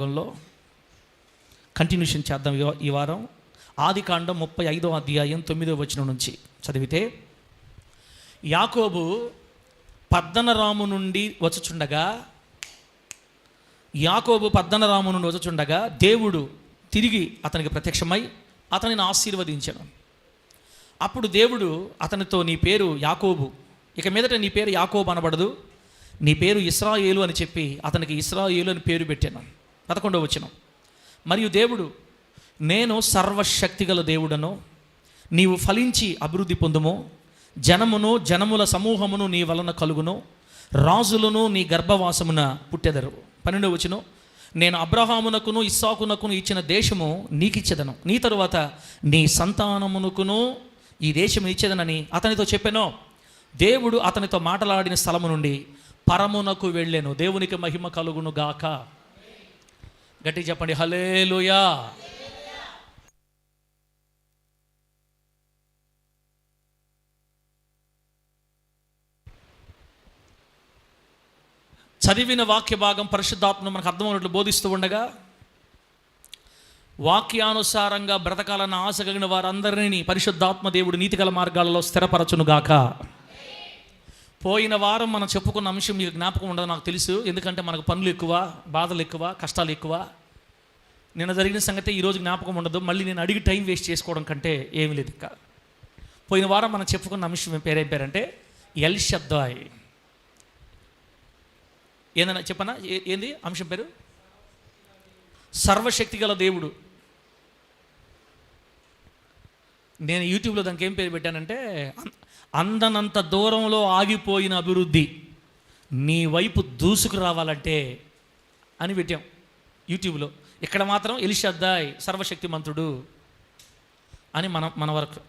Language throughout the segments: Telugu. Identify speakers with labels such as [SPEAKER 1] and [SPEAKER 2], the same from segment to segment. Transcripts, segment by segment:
[SPEAKER 1] భాగంలో కంటిన్యూషన్ చేద్దాం. ఈ వారం ఆదికాండం 35వ అధ్యాయం 9వ వచనం నుంచి చదివితే, యాకోబు పద్దనరాము నుండి వచ్చుచుండగా దేవుడు తిరిగి అతనికి ప్రత్యక్షమై అతనిని ఆశీర్వదించాడు. అప్పుడు దేవుడు అతనితో, నీ పేరు యాకోబు, ఇక మీదట నీ పేరు యాకోబు అనబడదు, నీ పేరు ఇశ్రాయేలు అని చెప్పి అతనికి ఇశ్రాయేలు అని పేరు పెట్టాను. 11వ వచనం, మరియు దేవుడు, నేను సర్వశక్తిగల దేవుడను, నీవు ఫలించి అభివృద్ధి పొందుము, జనముల సమూహమును నీ వలన కలుగును, రాజులను నీ గర్భవాసమున పుట్టెదరు. 12వ వచనం, నేను అబ్రహామునకును ఇస్సాకునకును ఇచ్చిన దేశము నీకిచ్చేదను, నీ తరువాత నీ సంతానమునకును ఈ దేశము ఇచ్చేదనని అతనితో చెప్పాను. దేవుడు అతనితో మాట్లాడిన స్థలము నుండి పరమునకు వెళ్ళాను. దేవునికి మహిమ కలుగును గాక. గట్టి చెప్పండి, హల్లెలూయా. చదివిన వాక్య భాగం పరిశుద్ధాత్మను మనకు అర్థమైనట్లు బోధిస్తూ ఉండగా, వాక్యానుసారంగా బ్రతకాలన్న ఆశ కలిగిన వారందరినీ పరిశుద్ధాత్మ దేవుడు నీతిగల మార్గాలలో స్థిరపరచునుగాక. పోయిన వారం మనం చెప్పుకున్న అంశం మీకు జ్ఞాపకం ఉండదు నాకు తెలుసు, ఎందుకంటే మనకు పనులు ఎక్కువ, బాధలు ఎక్కువ, కష్టాలు ఎక్కువ. నిన్న జరిగిన సంగతి ఈరోజు జ్ఞాపకం ఉండదు. మళ్ళీ నేను అడిగి టైం వేస్ట్ చేసుకోవడం కంటే ఏమి లేదు. ఇంకా పోయిన వారం మనం చెప్పుకున్న అంశం ఏం పేరంటే ఎల్ షద్దాయ్. ఏందన్నా చెప్పనా, ఏంది అంశం పేరు? సర్వశక్తి గల దేవుడు. నేను యూట్యూబ్లో దానికి ఏం పేరు పెట్టానంటే, అందనంత దూరంలో ఆగిపోయిన అభివృద్ధి నీ వైపు దూసుకు రావాలంటే అని పెట్టాం యూట్యూబ్లో. ఇక్కడ మాత్రం ఎల్ షద్దాయ్, సర్వశక్తిమంతుడు అని మన వరకు.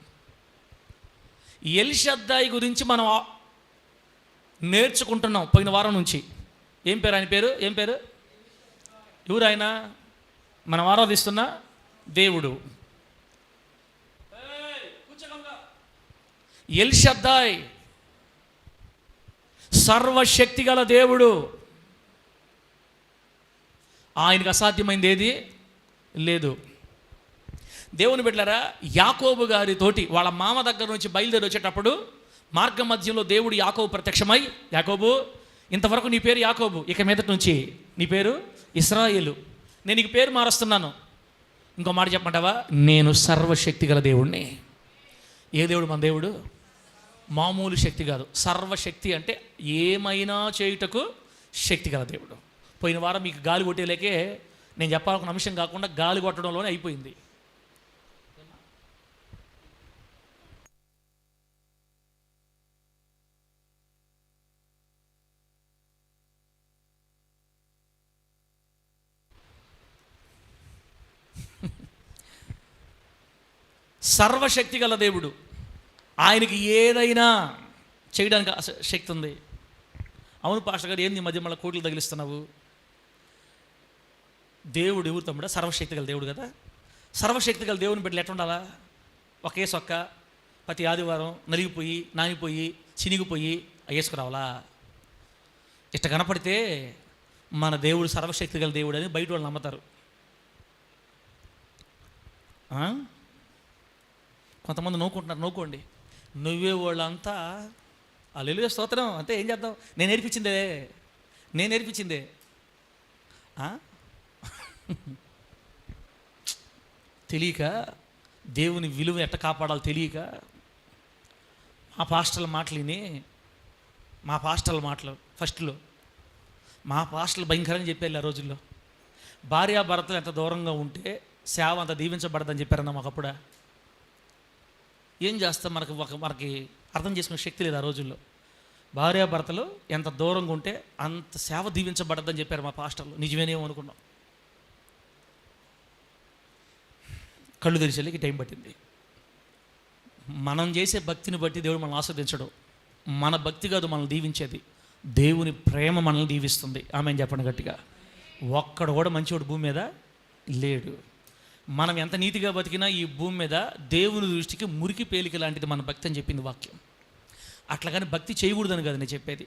[SPEAKER 1] ఎల్ షద్దాయ్ గురించి మనం నేర్చుకుంటున్నాం పోయిన వారం నుంచి. ఏం పేరు ఆయన పేరు? ఏం పేరు? ఎవరు ఆయన? మనం ఆరాధిస్తున్న దేవుడు ఎల్ షద్దాయ్, సర్వశక్తి గల దేవుడు. ఆయనకు అసాధ్యమైంది ఏది లేదు. దేవుని బిడ్డలారా, యాకోబు గారితోటి వాళ్ళ మామ దగ్గర నుంచి బయలుదేరి వచ్చేటప్పుడు మార్గ మధ్యంలో దేవుడు యాకోబు ప్రత్యక్షమై, యాకోబు, ఇంతవరకు నీ పేరు యాకోబు, ఇక మీదటి నుంచి నీ పేరు ఇశ్రాయేలు, నేను నీకు పేరు మారుస్తున్నాను. ఇంకో మాట చెప్పమంటావా? నేను సర్వశక్తి గల దేవుడిని. ఏ దేవుడు? మన దేవుడు మామూలు శక్తి కాదు. సర్వశక్తి అంటే ఏమైనా చేయుటకు శక్తి గల దేవుడు. పోయిన వారం మీకు గాలి కొట్టేలేకే నేను చెప్పాలనుకున్న అంశం కాకుండా గాలి కొట్టడంలోనే అయిపోయింది. సర్వశక్తి గల దేవుడు, ఆయనకి ఏదైనా చేయడానికి శక్తి ఉంది. అవును పాస్టర్ గారు, ఏంది మధ్య మళ్ళీ కోట్లు తగిలిస్తున్నావు? దేవుడు ఎవరు తమ్ముడా? సర్వశక్తి గల దేవుడు కదా. సర్వశక్తి గల దేవుని బిడ్డలు ఎట్లా ఉండాలా? ఒకే సొక్క ప్రతి ఆదివారం నలిగిపోయి, నానిపోయి, చినిగిపోయి వేసుకురావాలా? ఇష్ట కనపడితే మన దేవుడు సర్వశక్తి గల దేవుడు అని బయట వాళ్ళు నమ్ముతారు. కొంతమంది నవ్వుకుంటున్నారు. నవ్వుకోండి, నువ్వే వాళ్ళంతా హల్లెలూయా స్తోత్రం అంటే ఏం చేద్దాం? నేను నేర్పించిందే తెలియక, దేవుని విలువ ఎట్ట కాపాడాలో తెలియక, మా పాస్టర్ల మాటలు ఫస్ట్లో మా పాస్టర్లు భయంకరంగా చెప్పారు. ఆ రోజుల్లో భార్యాభర్తలు ఎంత దూరంగా ఉంటే సేవ అంత దీవించబడదని చెప్పారన్న మాకు. అప్పుడా ఏం చేస్తాం? మనకి అర్థం చేసుకునే శక్తి లేదు ఆ రోజుల్లో. భార్యాభర్తలు ఎంత దూరంగా ఉంటే అంత సేవ దీవించబడద్దని చెప్పారు మా పాస్టర్లు. నిజమేనేమో అనుకున్నాం. కళ్ళు తెరిచేళ్ళకి టైం పట్టింది. మనం చేసే భక్తిని బట్టి దేవుడు మనల్ని ఆస్వాదించడు. మన భక్తి కాదు మనల్ని దీవించేది, దేవుని ప్రేమ మనల్ని దీవిస్తుంది. ఆమె చెప్పండి గట్టిగా. ఒక్కడు కూడా మంచివాడు భూమి మీద లేడు. మనం ఎంత నీతిగా బతికినా ఈ భూమి మీద దేవుని దృష్టికి మురికి పేలిక లాంటిది మన భక్తి అని చెప్పింది వాక్యం. అట్లా కానీ భక్తి చేయకూడదని కదా నేను చెప్పేది.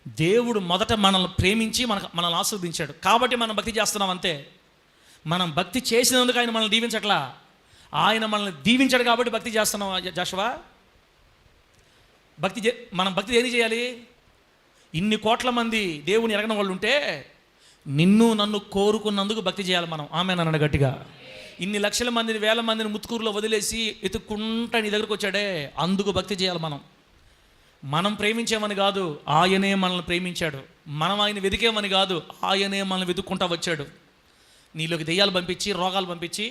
[SPEAKER 1] దేవుడు మొదట మనల్ని ప్రేమించి మనల్ని ఆస్వాదించాడు కాబట్టి మనం భక్తి చేస్తున్నాం అంతే. మనం భక్తి చేసినందుకు ఆయన మనల్ని దీవించట్లా, ఆయన మనల్ని దీవించాడు కాబట్టి భక్తి చేస్తున్నాం. జాషువా, మనం భక్తి ఏది చేయాలి? ఇన్ని కోట్ల మంది దేవుని ఎరగని వాళ్ళు ఉంటే నిన్ను నన్ను కోరుకున్నందుకు భక్తి చేయాలి మనం. ఆమెనన్న గట్టిగా. ఇన్ని లక్షల మందిని, వేల మందిని ముత్తుకూరులో వదిలేసి ఎత్తుక్కుంటా నీ దగ్గరకు వచ్చాడే, అందుకు భక్తి చేయాలి మనం. మనం ప్రేమించామని కాదు, ఆయనే మనల్ని ప్రేమించాడు. మనం ఆయన వెతికేమని కాదు, ఆయనే మనల్ని వెతుక్కుంటా వచ్చాడు. నీలోకి దెయ్యాలు పంపించి, రోగాలు పంపించి,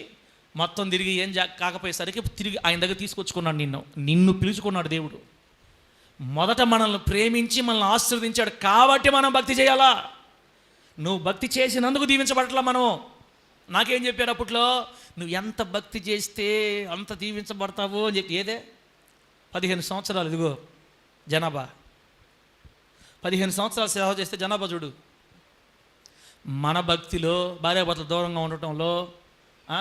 [SPEAKER 1] మొత్తం తిరిగి ఏం కాకపోయేసరికి తిరిగి ఆయన దగ్గర తీసుకొచ్చుకున్నాడు. నిన్ను పిలుచుకున్నాడు దేవుడు. మొదట మనల్ని ప్రేమించి మనల్ని ఆశీర్వదించాడు కాబట్టి మనం భక్తి చేయాలా. నువ్వు భక్తి చేసినందుకు దీవించబడట్లా. మనం నాకేం చెప్పారు అప్పట్లో, నువ్వు ఎంత భక్తి చేస్తే అంత దీవించబడతావు అని చెప్పి. ఏదే 15 సంవత్సరాలు, ఇదిగో జనాభా 15 సంవత్సరాలు సేవ చేస్తే జనాభా చూడు. మన భక్తిలో భార్యాభర్తలు దూరంగా ఉండటంలో,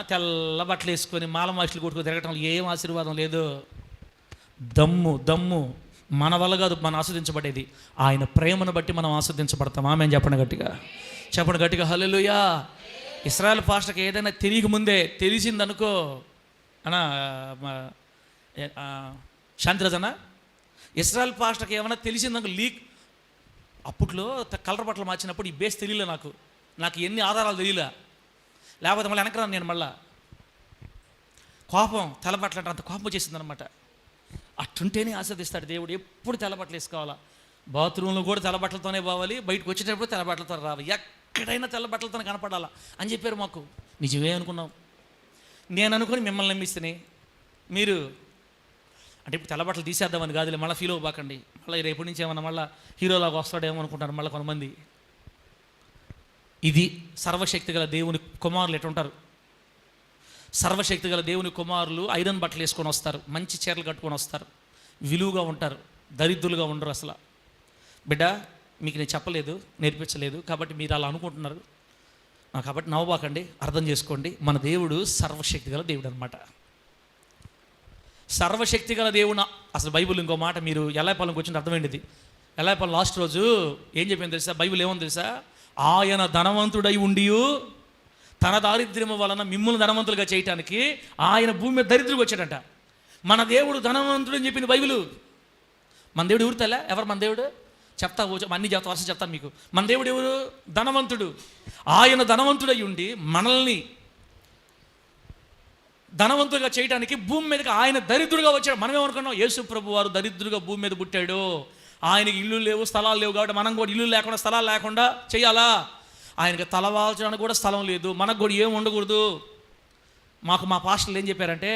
[SPEAKER 1] తెల్ల బట్టలు వేసుకొని మాలమాషులు కొట్టుకు తిరగటంలో ఏం ఆశీర్వాదం లేదు. దమ్ము మన వల్ల కాదు మనం ఆస్వాదించబడేది, ఆయన ప్రేమను బట్టి మనం ఆస్వాదించబడతాం. ఆమె చెప్పండి గట్టిగా హల్లెలూయా. ఇశ్రాయేల్ పాస్టర్కి ఏదైనా తెలియకముందే తెలిసిందనుకో అనా శాంతిరాజన, ఇశ్రాయేల్ పాస్టర్కి ఏమైనా తెలిసిందనుకో లీక్. అప్పట్లో కలర్ బట్టలు మార్చినప్పుడు ఈ బేస్ తెలియలే నాకు ఎన్ని ఆధారాలు తెలియలే. లేకపోతే మళ్ళీ వెనకరాను నేను. మళ్ళా కోపం, తెల్లబట్టలు అంటే అంత కోపం వచ్చేసిందనమాట. అట్టుంటేనే ఆస్వాదిస్తాడు దేవుడు. ఎప్పుడు తెల్లబట్టలు వేసుకోవాలా, బాత్రూంలో కూడా తెల్లబట్టలతోనే పోవాలి, బయటకు వచ్చేటప్పుడు తెల్లబట్టలతో రావాలి, ఎక్కడైనా తెల్లబట్టలతోనే కనపడాలా అని చెప్పారు మాకు. నిజమే అనుకున్నాం. నేను అనుకుని మిమ్మల్ని నమ్మిస్తేనే మీరు అంటే ఇప్పుడు తెల్లబట్టలు తీసేద్దామని కాదులే, మళ్ళీ ఫీల్ అవ్వబాకండి. మళ్ళీ రేపటి నుంచి ఏమన్నా మళ్ళీ హీరోలాగా వస్తాడేమో అనుకుంటారు మళ్ళీ కొంతమంది. ఇది సర్వశక్తి గల దేవుని కుమారులు ఎట్టుంటారు. సర్వశక్తి గల దేవుని కుమారులు ఐరన్ బట్టలు వేసుకొని వస్తారు, మంచి చీరలు కట్టుకొని వస్తారు, విలువగా ఉంటారు, దరిద్రులుగా ఉండరు అసలు. బిడ్డ, మీకు నేను చెప్పలేదు, నేర్పించలేదు కాబట్టి మీరు అలా అనుకుంటున్నారు. కాబట్టి నవ్వబాకండి, అర్థం చేసుకోండి. మన దేవుడు సర్వశక్తి గల దేవుడు అనమాట. సర్వశక్తి గల దేవుడు. అసలు బైబిల్ ఇంకో మాట, మీరు ఎల్లాయపాలెంకి వచ్చిన అర్థమైంది. ఎల్లాయపాలెం లాస్ట్ రోజు ఏం చెప్పింది తెలుసా? బైబిల్ ఏమని తెలుసా? ఆయన ధనవంతుడై ఉండి తన దారిద్ర్యము వలన మిమ్మల్ని ధనవంతులుగా చేయటానికి ఆయన భూమి మీద దరిద్రుడికి వచ్చాడంట. మన దేవుడు ధనవంతుడు అని చెప్పింది బైబిల్. మన దేవుడు ఎవరు తెల్ల? ఎవరు మన దేవుడు? చెప్తా అన్ని వరుస చెప్తాను మీకు. మన దేవుడు ఎవరు? ధనవంతుడు. ఆయన ధనవంతుడై ఉండి మనల్ని ధనవంతులుగా చేయడానికి భూమి మీదకి ఆయన దరిద్రుడుగా వచ్చాడు. మనం ఏమనుకున్నాం? యేసు ప్రభు వారు దరిద్రుడుగా భూమి మీద పుట్టాడు, ఆయనకి ఇల్లు లేవు, స్థలాలు లేవు కాబట్టి మనం కూడా ఇల్లు లేకుండా, స్థలాలు లేకుండా చేయాలా? ఆయనకి తలవాల్చడానికి కూడా స్థలం లేదు, మనకు కూడా ఏం ఉండకూడదు. మా పాస్టర్లు ఏం చెప్పారంటే,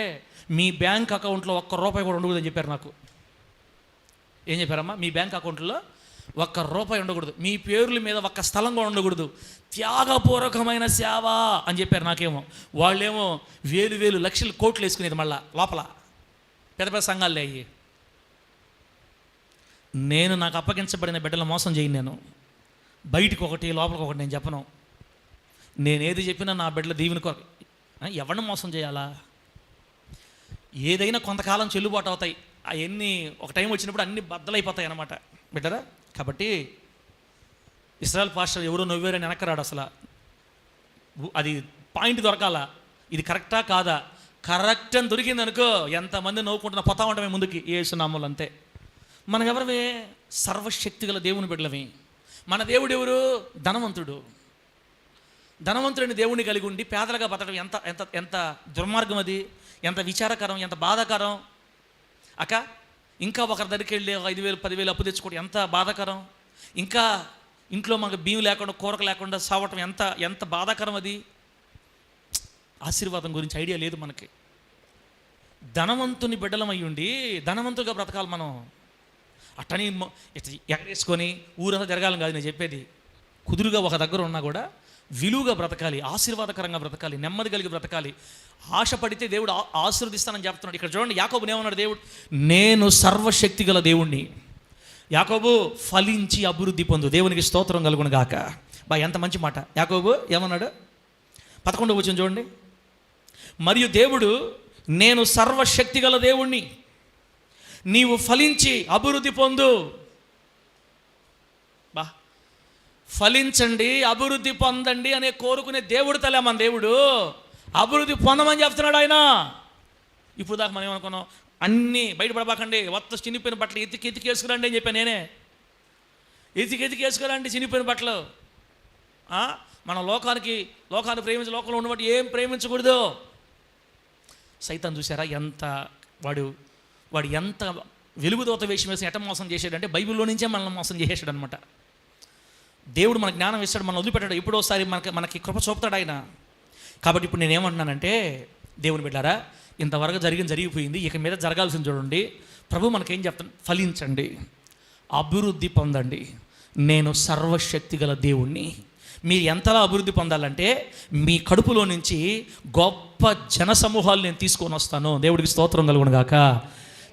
[SPEAKER 1] మీ బ్యాంక్ అకౌంట్లో ₹1 కూడా ఉండకూడదు అని చెప్పారు నాకు. ఏం చెప్పారమ్మా? మీ బ్యాంక్ అకౌంట్లో ₹1 ఉండకూడదు, మీ పేర్ల మీద ఒక్క స్థలం కూడా ఉండకూడదు, త్యాగపూర్వకమైన సేవ అని చెప్పారు నాకేమో. వాళ్ళేమో వేలు లక్షలు కోట్లు వేసుకునేది మళ్ళా లోపల పెద్ద పెద్ద సంఘాలే అయ్యి. నేను నాకు అప్పగించబడిన బిడ్డలు మోసం చేయను. నేను బయటికి ఒకటి లోపలికి ఒకటి నేను చెప్పను. నేను ఏది చెప్పినా నా బిడ్డల దీవెన కొరకు. ఎవరిని మోసం చేయాలా? ఏదైనా కొంతకాలం చెల్లుబాటు అవుతాయి, అవన్నీ ఒక టైం వచ్చినప్పుడు అన్నీ బద్దలైపోతాయి అన్నమాట బిడ్డరా. కాబట్టి ఇశ్రాయేల్ పాస్టర్ ఎవరో నవ్వారని వెనక్కరాడు. అసలు అది పాయింట్ దొరకాల, ఇది కరెక్టా కాదా? కరెక్ట్ అని దొరికింది అనుకో, ఎంతమంది నవ్వుకుంటున్నా పోతా ఉంటామే ముందుకి. యేసునామములు అంతే. మనం ఎవరివే? సర్వశక్తి గల దేవుని బిడ్డలమే. మన దేవుడు ఎవరు? ధనవంతుడు. ధనవంతుడిని దేవుడిని కలిగి ఉండి పేదలుగా బతకడం ఎంత ఎంత ఎంత దుర్మార్గం అది, ఎంత విచారకరం, ఎంత బాధాకరం. అక్క, ఇంకా ఒకరి దగ్గరికి వెళ్ళి 5,000 10,000 అప్పు తెచ్చుకోవడం ఎంత బాధాకరం. ఇంకా ఇంట్లో మనకు బియ్యం లేకుండా, కూరకు లేకుండా సావటం ఎంత ఎంత బాధాకరం అది. ఆశీర్వాదం గురించి ఐడియా లేదు మనకి. ధనవంతుని బిడ్డలం అయ్యుండి ధనవంతులుగా బ్రతకాలి మనం. అట్టని ఎగరేసుకొని ఊరంతా జరగాలని కాదు నేను చెప్పేది. కుదురుగా ఒక దగ్గర ఉన్నా కూడా విలువగా బ్రతకాలి, ఆశీర్వాదకరంగా బ్రతకాలి, నెమ్మది కలిగి బ్రతకాలి. ఆశపడితే దేవుడు ఆశీర్వదిస్తానని చెప్తున్నాడు. ఇక్కడ చూడండి, యాకోబుని ఏమన్నాడు దేవుడు? నేను సర్వశక్తి గల దేవుణ్ణి. యాకోబు ఫలించి అభివృద్ధి పొందు. దేవునికి స్తోత్రం కలుగును గాక. ఎంత మంచి మాట. యాకోబు ఏమన్నాడు? 11వ వచనం చూడండి. మరియు దేవుడు, నేను సర్వశక్తి గల దేవుణ్ణి, నీవు ఫలించి అభివృద్ధి పొందు. ఫలించండి, అభివృద్ధి పొందండి అనే కోరుకునే దేవుడు తలే మన దేవుడు. అభివృద్ధి పొందమని చెప్తున్నాడు ఆయన. ఇప్పుడు దాకా మనం ఏమనుకున్నాం, అన్నీ బయటపడబాకండి, వత్త చినిపోయిన బట్టలు ఎతికి వేసుకురండి అని చెప్పాను నేనే. ఎతికి వేసుకురండి చినిపోయిన బట్టలు. మనం లోకాన్ని ప్రేమించి లోకంలో ఉన్నవాటి ఏం ప్రేమించకూడదు. సైతాన్ చూసారా ఎంత వాడు ఎంత వెలుగుదోత వేషం వేసి ఎట మోసం చేసాడంటే బైబిల్లో నుంచే మనల్ని మోసం చేసాడు అనమాట. దేవుడు మనకు జ్ఞానం ఇస్తాడు, మనం వదిలిపెట్టాడు, ఎప్పుడోసారి మనకి కృప చూపుతాడు ఆయన. కాబట్టి ఇప్పుడు నేనేమంటున్నానంటే, దేవుని బిడ్డారా, ఇంతవరకు జరిగిపోయింది, ఇక మీద జరగాల్సింది చూడండి. ప్రభు మనకేం చెప్తాను, ఫలించండి, అభివృద్ధి పొందండి, నేను సర్వశక్తి గల దేవుణ్ణి. మీరు ఎంతలా అభివృద్ధి పొందాలంటే, మీ కడుపులో నుంచి గొప్ప జన సమూహాలు నేను తీసుకొని వస్తాను. దేవుడికి స్తోత్రం కలుగును గాక.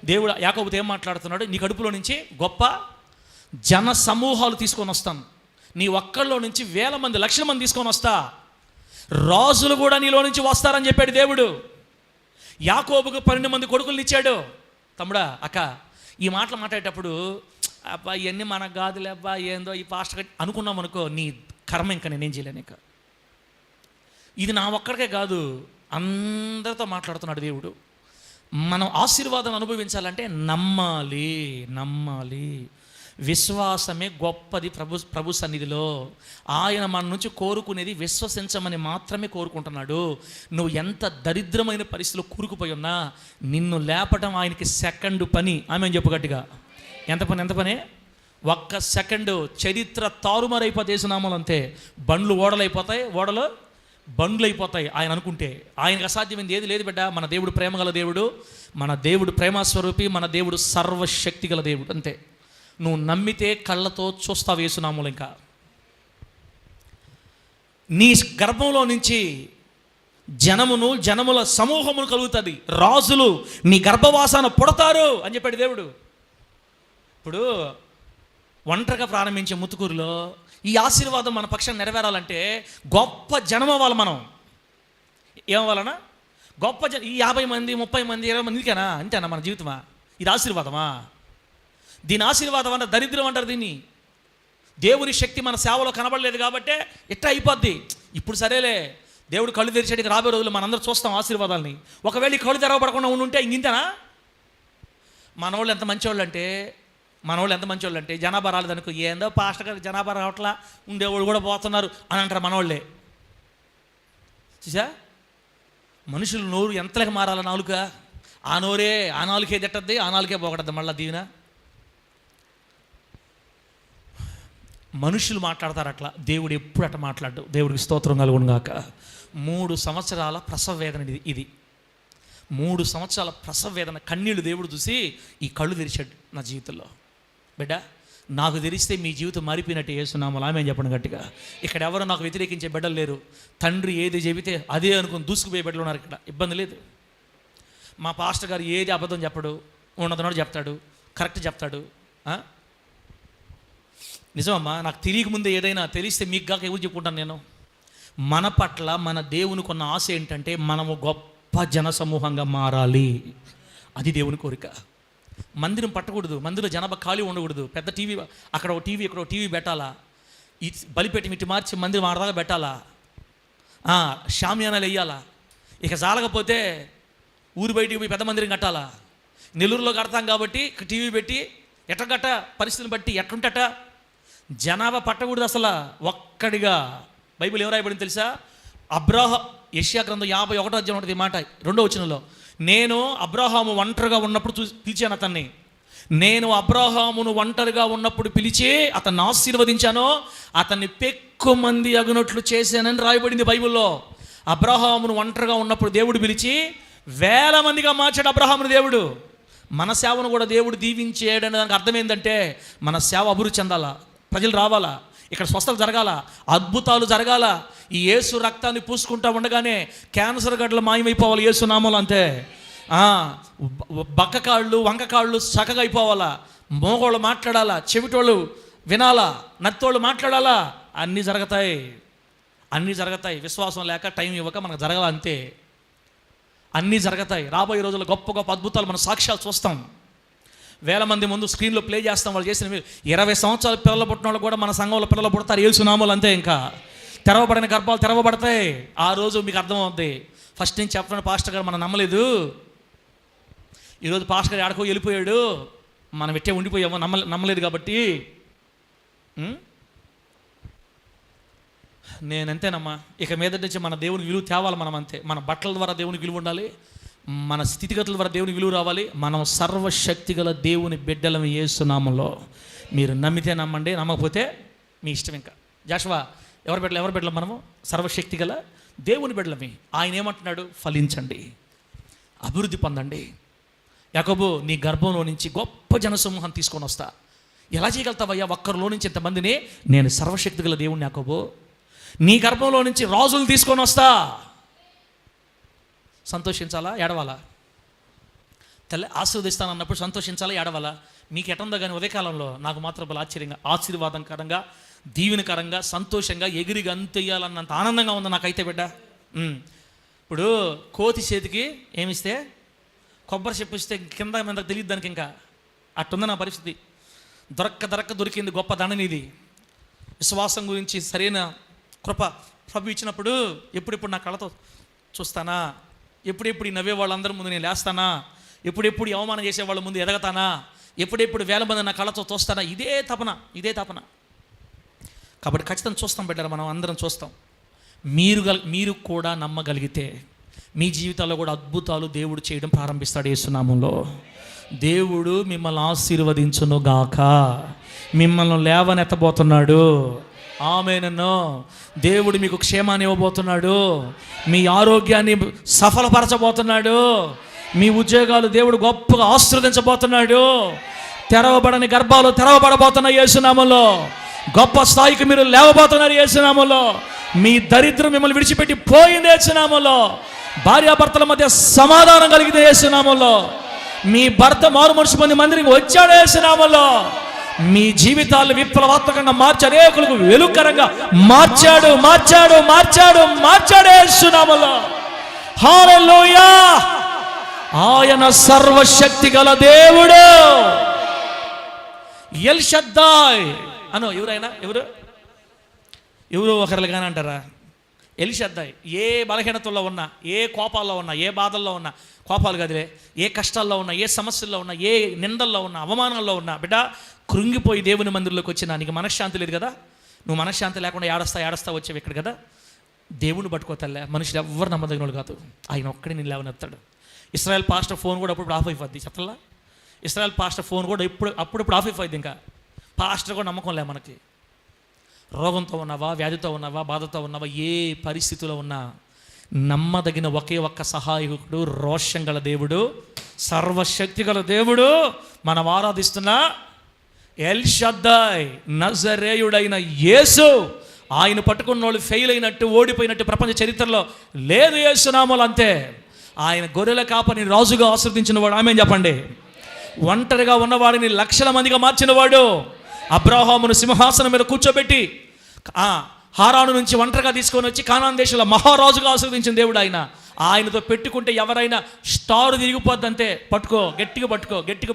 [SPEAKER 1] దేవుడు యాకోబుతో ఏం మాట్లాడుతున్నాడు, నీ కడుపులో నుంచి గొప్ప జన సమూహాలు తీసుకొని వస్తాను. నీ ఒక్కళ్ళలో నుంచి 1000 మంది 1,00,000 మంది తీసుకొని వస్తా. రాజులు కూడా నీలో నుంచి వస్తారని చెప్పాడు దేవుడు. యాకోబుకు 12 మంది కొడుకుల్ని ఇచ్చాడు. తమ్ముడా, అక్క, ఈ మాటలు మాట్లాడేటప్పుడు అబ్బా ఇవన్నీ మనకు కాదులే, అబ్బా ఏందో ఈ పాస్టర్ అనుకున్నాం అనుకో, నీ కర్మ ఇంకా నేనేం చేయలేను. ఇంకా ఇది నా ఒక్కడికే కాదు, అందరితో మాట్లాడుతున్నాడు దేవుడు. మనం ఆశీర్వాదం అనుభవించాలంటే నమ్మాలి. విశ్వాసమే గొప్పది ప్రభు సన్నిధిలో. ఆయన మన నుంచి కోరుకునేది విశ్వసించమని మాత్రమే కోరుకుంటున్నాడు. నువ్వు ఎంత దరిద్రమైన పరిస్థితిలో కూరుకుపోయి ఉన్నా నిన్ను లేపటం ఆయనకి సెకండ్ పని. ఆమె చెప్పు గట్టిగా, ఎంత పని? 1 సెకండు చరిత్ర తారుమారైపోతే యేసునామాలు అంతే. బండ్లు ఓడలు బండ్లు అయిపోతాయి ఆయన అనుకుంటే. ఆయనకు అసాధ్యమైంది ఏది లేదు బిడ్డ. మన దేవుడు ప్రేమగల దేవుడు, మన దేవుడు ప్రేమస్వరూపి, మన దేవుడు సర్వశక్తి గల దేవుడు. అంతే. నువ్వు నమ్మితే కళ్ళతో చూస్తావు యేసునామములు. ఇంకా నీ గర్భంలో నుంచి జనముల సమూహమును కలుగుతుంది, రాజులు నీ గర్భవాసాన పుడతారు అని చెప్పాడు దేవుడు. ఇప్పుడు ఒంటరిగా ప్రారంభించే ముతుకూరులో ఈ ఆశీర్వాదం మన పక్షాన్ని నెరవేరాలంటే గొప్ప జనం అవ్వాలి. మనం ఏమవ్వాలన్నా గొప్ప ఈ 50 మంది 30 మంది 20 మందికేనా? అంతేనా మన జీవితమా? ఇది ఆశీర్వాదమా? దీని ఆశీర్వాదం అంటే దరిద్రం అంటారు దీన్ని. దేవుని శక్తి మన సేవలో కనబడలేదు కాబట్టే ఇట్లా అయిపోద్ది. ఇప్పుడు సరేలే, దేవుడు కళ్ళు తెరిచేటికి రాబోయే రోజులు మనందరూ చూస్తాం ఆశీర్వాదాలని. ఒకవేళ ఈ కళ్ళు తెరవబడకుండా ఉంటే ఇంతేనా? మనవాళ్ళు ఎంత మంచోళ్ళు అంటే జనాభా రాలేదనుకో, ఏందో పాస్టర్ గారికి జనాభా రావట్లా, ఉండేవాళ్ళు కూడా పోతున్నారు అని అంటారు మనవాళ్ళే. చూసా, మనుషులు నోరు ఎంతలకు మారాల నాలుక. ఆ నాలుకే తిట్టద్ది, ఆ నాలుకే పోగొట్టద్ది మళ్ళీ దీవెన. మనుషులు మాట్లాడతారు అట్లా, దేవుడు ఎప్పుడు అట్లా మాట్లాడు. దేవుడికి స్తోత్రం కలుగును గాక. 3 సంవత్సరాల ప్రసవ వేదన ఇది. 3 సంవత్సరాల ప్రసవ వేదన, కన్నీళ్ళు దేవుడు చూసి ఈ కళ్ళు తెరిచాడు నా జీవితంలో. బిడ్డ, నాకు తెలిస్తే మీ జీవితం మారిపోయినట్టు యేసునామములో ఆమేన్ చెప్పండి గట్టిగా. ఇక్కడ ఎవరు నాకు వ్యతిరేకించే బిడ్డలు లేరు. తండ్రి ఏది చెబితే అదే అనుకుని దూసుకుపోయే బిడ్డలు ఉన్నారు. ఇక్కడ ఇబ్బంది లేదు. మా పాస్టర్ గారు ఏది అబద్ధం చెప్పడు, ఉన్నదన్నాడు చెప్తాడు, కరెక్ట్ చెప్తాడు. నిజమమ్మా, నాకు తెలియకముందే ఏదైనా తెలిస్తే మీకు కాక ఎవరు చెప్పుకుంటాను నేను. మన పట్ల మన దేవునికి ఉన్న ఆశ ఏంటంటే మనము గొప్ప జన సమూహంగా మారాలి. అది దేవుని కోరిక. మందిరం పట్టకూడదు, మందిరం జనాభా ఖాళీ ఉండకూడదు. పెద్ద టీవీ, అక్కడ ఒక టీవీ, ఇక్కడ ఒక టీవీ పెట్టాలా, ఈ బలిపెట్టి ఇటు మార్చి మందిరం ఆడదాకా పెట్టాలా, షామియానాలు వేయాలా. ఇక చాలకపోతే ఊరు బయటికి పోయి పెద్ద మందిరం కట్టాలా. నెల్లూరులో కడతాం కాబట్టి టీవీ పెట్టి ఎట్టగట్ట పరిస్థితిని బట్టి ఎట్లుంటట జనాభా పట్టకూడదు అసలు ఒక్కడిగా. బైబిల్ ఏం రాయబడింది తెలుసా? యెషయా గ్రంథం 51వ అధ్యాయం ఉంటుంది. ఈ మాట 2వ వచనంలో, నేను అబ్రాహాము ఒంటరిగా ఉన్నప్పుడు పిలిచాను అతన్ని. నేను అబ్రాహామును ఒంటరిగా ఉన్నప్పుడు పిలిచి అతన్ని ఆశీర్వదించాను, అతన్ని పెక్కుమంది అగునట్లు చేశానని రాయబడింది బైబిల్లో. అబ్రాహామును ఒంటరిగా ఉన్నప్పుడు దేవుడు పిలిచి 1000 మందిగా మార్చాడు అబ్రాహామును దేవుడు. మన సేవను కూడా దేవుడు దీవించేయడని దానికి అర్థం ఏంటంటే, మన సేవ అభివృద్ధి చెందాలా, ప్రజలు రావాలా, ఇక్కడ స్వస్థలు జరగాల, అద్భుతాలు జరగాల. ఈ యేసు రక్తాన్ని పూసుకుంటా ఉండగానే క్యాన్సర్ గడ్డలు మాయమైపోవాలి యేసు నామములో. అంతే. బక్కకాళ్ళు వంకకాళ్ళు చక్కగా అయిపోవాలా, మోగోళ్ళు మాట్లాడాలా, చెవిటోళ్ళు వినాలా, నత్తోళ్ళు మాట్లాడాలా. అన్నీ జరుగుతాయి. విశ్వాసం లేక టైం ఇవ్వక మనకు జరగాల, అంతే. అన్నీ జరుగుతాయి. రాబోయే రోజుల్లో గొప్ప గొప్ప అద్భుతాలు మన సాక్ష్యాలు చూస్తాం. వేల మంది ముందు స్క్రీన్లో ప్లే చేస్తాం. వాళ్ళు చేసిన 20 సంవత్సరాల పిల్లలు పుట్టిన వాళ్ళు కూడా మన సంఘంలో పిల్లలు పుడతారు. యేసునామములో అంతే. ఇంకా తెరవబడిన గర్భాలు తెరవబడతాయి. ఆ రోజు మీకు అర్థమవుద్ది. ఫస్ట్ నుంచి చెప్తున్న పాస్టర్ గారు మనం నమ్మలేదు, ఈరోజు పాస్టర్ గారు ఆడకో వెళ్ళిపోయాడు, మనం ఎట్టే ఉండిపోయాము నమ్మలేదు కాబట్టి. నేనంతేనమ్మా. ఇక మీద నుంచి మన దేవునికి విలువ తేవాలి. మనం అంతే. మన బట్టల ద్వారా దేవునికి విలువ ఉండాలి, మన స్థితిగతుల ద్వారా దేవునికి విలువ రావాలి. మనం సర్వశక్తి గల దేవుని బిడ్డలం యేసునామములో. మీరు నమ్మితే నమ్మండి, నమ్మకపోతే మీ ఇష్టం. ఇంకా జాషువా ఎవరు బిడ్డలం? మనము సర్వశక్తి గల దేవుని బిడ్డలమి. ఆయన ఏమంటున్నాడు? ఫలించండి, అభివృద్ధి పొందండి. యాకోబు, నీ గర్భంలో నుంచి గొప్ప జనసమూహం తీసుకొని వస్తా. ఎలా చేయగలుగుతావయ్యా ఒక్కరిలో నుంచి ఇంతమందిని? నేను సర్వశక్తి గల దేవుని యాకోబు, నీ గర్భంలో నుంచి రాజులు తీసుకొని వస్తా. సంతోషించాలా, ఏడవాలా? తల్లి ఆశీర్వదిస్తానన్నప్పుడు సంతోషించాలా, ఏడవాలా? మీకు ఎటుందో కానీ ఉదయకాలంలో నాకు మాత్రం బల ఆశీర్వాదకరంగా, దీవెనకరంగా, సంతోషంగా, ఎగిరిగా అంతేయాలన్నంత ఆనందంగా ఉంది నాకైతే బిడ్డ. ఇప్పుడు కోతి చేతికి ఏమిస్తే, కొబ్బరి చెప్పిస్తే కింద మీద తెలియదు దానికి. ఇంకా అట్టుంది నా పరిస్థితి. దొరికింది గొప్ప దండనిది. విశ్వాసం గురించి సరైన కృప ప్రభు ఇచ్చినప్పుడు ఎప్పుడెప్పుడు నా కళతో చూస్తానా? ఎప్పుడెప్పుడు ఈ నవ్వే వాళ్ళందరి ముందు నేను లేస్తానా? ఎప్పుడెప్పుడు అవమానం చేసే వాళ్ళ ముందు ఎదగతానా? ఎప్పుడెప్పుడు వేల మంది నా కళతో చూస్తానా? ఇదే తపన. కాబట్టి ఖచ్చితంగా చూస్తాం బిడ్డరా, మనం అందరం చూస్తాం. మీరు కూడా నమ్మగలిగితే మీ జీవితాల్లో కూడా అద్భుతాలు దేవుడు చేయడం ప్రారంభిస్తాడు యేసునామంలో. దేవుడు మిమ్మల్ని ఆశీర్వదించును గాక. మిమ్మల్ని లేవనెత్తబోతున్నాడు. ఆమేనన్నో. దేవుడు మీకు క్షేమాన్ని ఇవ్వబోతున్నాడు. మీ ఆరోగ్యాన్ని సఫలపరచబోతున్నాడు. మీ ఉద్యోగాలు దేవుడు గొప్పగా ఆశీర్వదించబోతున్నాడు. తెరవబడని గర్భాలు తెరవబడబోతున్నాయి యేసునామంలో. గొప్ప స్థాయికి మీరు లేవబోతున్నారు యేసునామంలో. మీ దరిద్రం మిమ్మల్ని విడిచిపెట్టి పోయింది యేసునామంలో. భార్యాభర్తల మధ్య సమాధానం కలిగితే యేసునామంలో. మీ భర్త మారు మనసు పొంది మందిరికి వచ్చాడు యేసునామంలో. మీ జీవితాలు విప్లవాత్మకంగా మార్చి అనేకులకు వెలుకరంగా మార్చాడు యేసునామంలో. హల్లెలూయా. ఆయన సర్వశక్తి గల దేవుడు. ఎల్ షద్దాయ్ అను. ఎవరు ఒకరిగానే అంటారా? ఎల్ షద్దాయ్. ఏ బలహీనతల్లో ఉన్నా, ఏ కోపాల్లో ఉన్నా, ఏ బాధల్లో ఉన్నా, కోపాలు కదిలే, ఏ కష్టాల్లో ఉన్నా, ఏ సమస్యల్లో ఉన్నా, ఏ నిందల్లో ఉన్నా, అవమానాల్లో ఉన్నా, బిడ్డ కృంగిపోయి దేవుని మందిరంలోకి వచ్చినా నీకు మనశ్శాంతి లేదు కదా. నువ్వు మనశ్శాంతి లేకుండా ఏడస్తా వచ్చేవి ఇక్కడ కదా. దేవుని పట్టుకోతలే. మనుషులు ఎవ్వరు నమ్మదగిన వాళ్ళు కాదు. ఆయన ఒక్కడే నేను లేవనెత్తాడు. ఇస్రాయల్ పాస్టర్ ఫోన్ కూడా అప్పుడు ఆఫ్ అయిపోద్ది. చెప్పలా? ఇస్రాయల్ పాస్టర్ ఫోన్ కూడా అప్పుడప్పుడు ఆఫ్ అయిపోద్ది. ఇంకా పాస్టర్ కూడా నమ్మకం లే మనకి. రోగంతో ఉన్నావా, వ్యాధితో ఉన్నావా, బాధతో ఉన్నావా, ఏ పరిస్థితిలో ఉన్నా నమ్మదగిన ఒకే ఒక్క సహాయకుడు, రోషం గల దేవుడు, సర్వశక్తి గల దేవుడు, మనం ఆరాధిస్తున్న ఎల్ షద్దాయ్, నజరేయుడైన యేసు. ఆయన పట్టుకున్న వాళ్ళు ఫెయిల్ అయినట్టు, ఓడిపోయినట్టు ప్రపంచ చరిత్రలో లేదు యేసునామములో. అంతే. ఆయన గొర్రెల కాపరిని రాజుగా ఆశీర్వదించిన వాడు. ఆమేన్ చెప్పండి. ఒంటరిగా ఉన్నవాడిని లక్షల మందిగా మార్చిన వాడు. అబ్రాహామును సింహాసనం మీద కూర్చోబెట్టి హారాను నుంచి ఒంటరిగా తీసుకొని వచ్చి కానాన్ దేశంలో మహారాజుగా ఆశీర్వదించిన దేవుడు ఆయన. ఆయనతో పెట్టుకుంటే ఎవరైనా స్టార్ తిరిగిపోద్ది. అంతే. పట్టుకో, గట్టిగా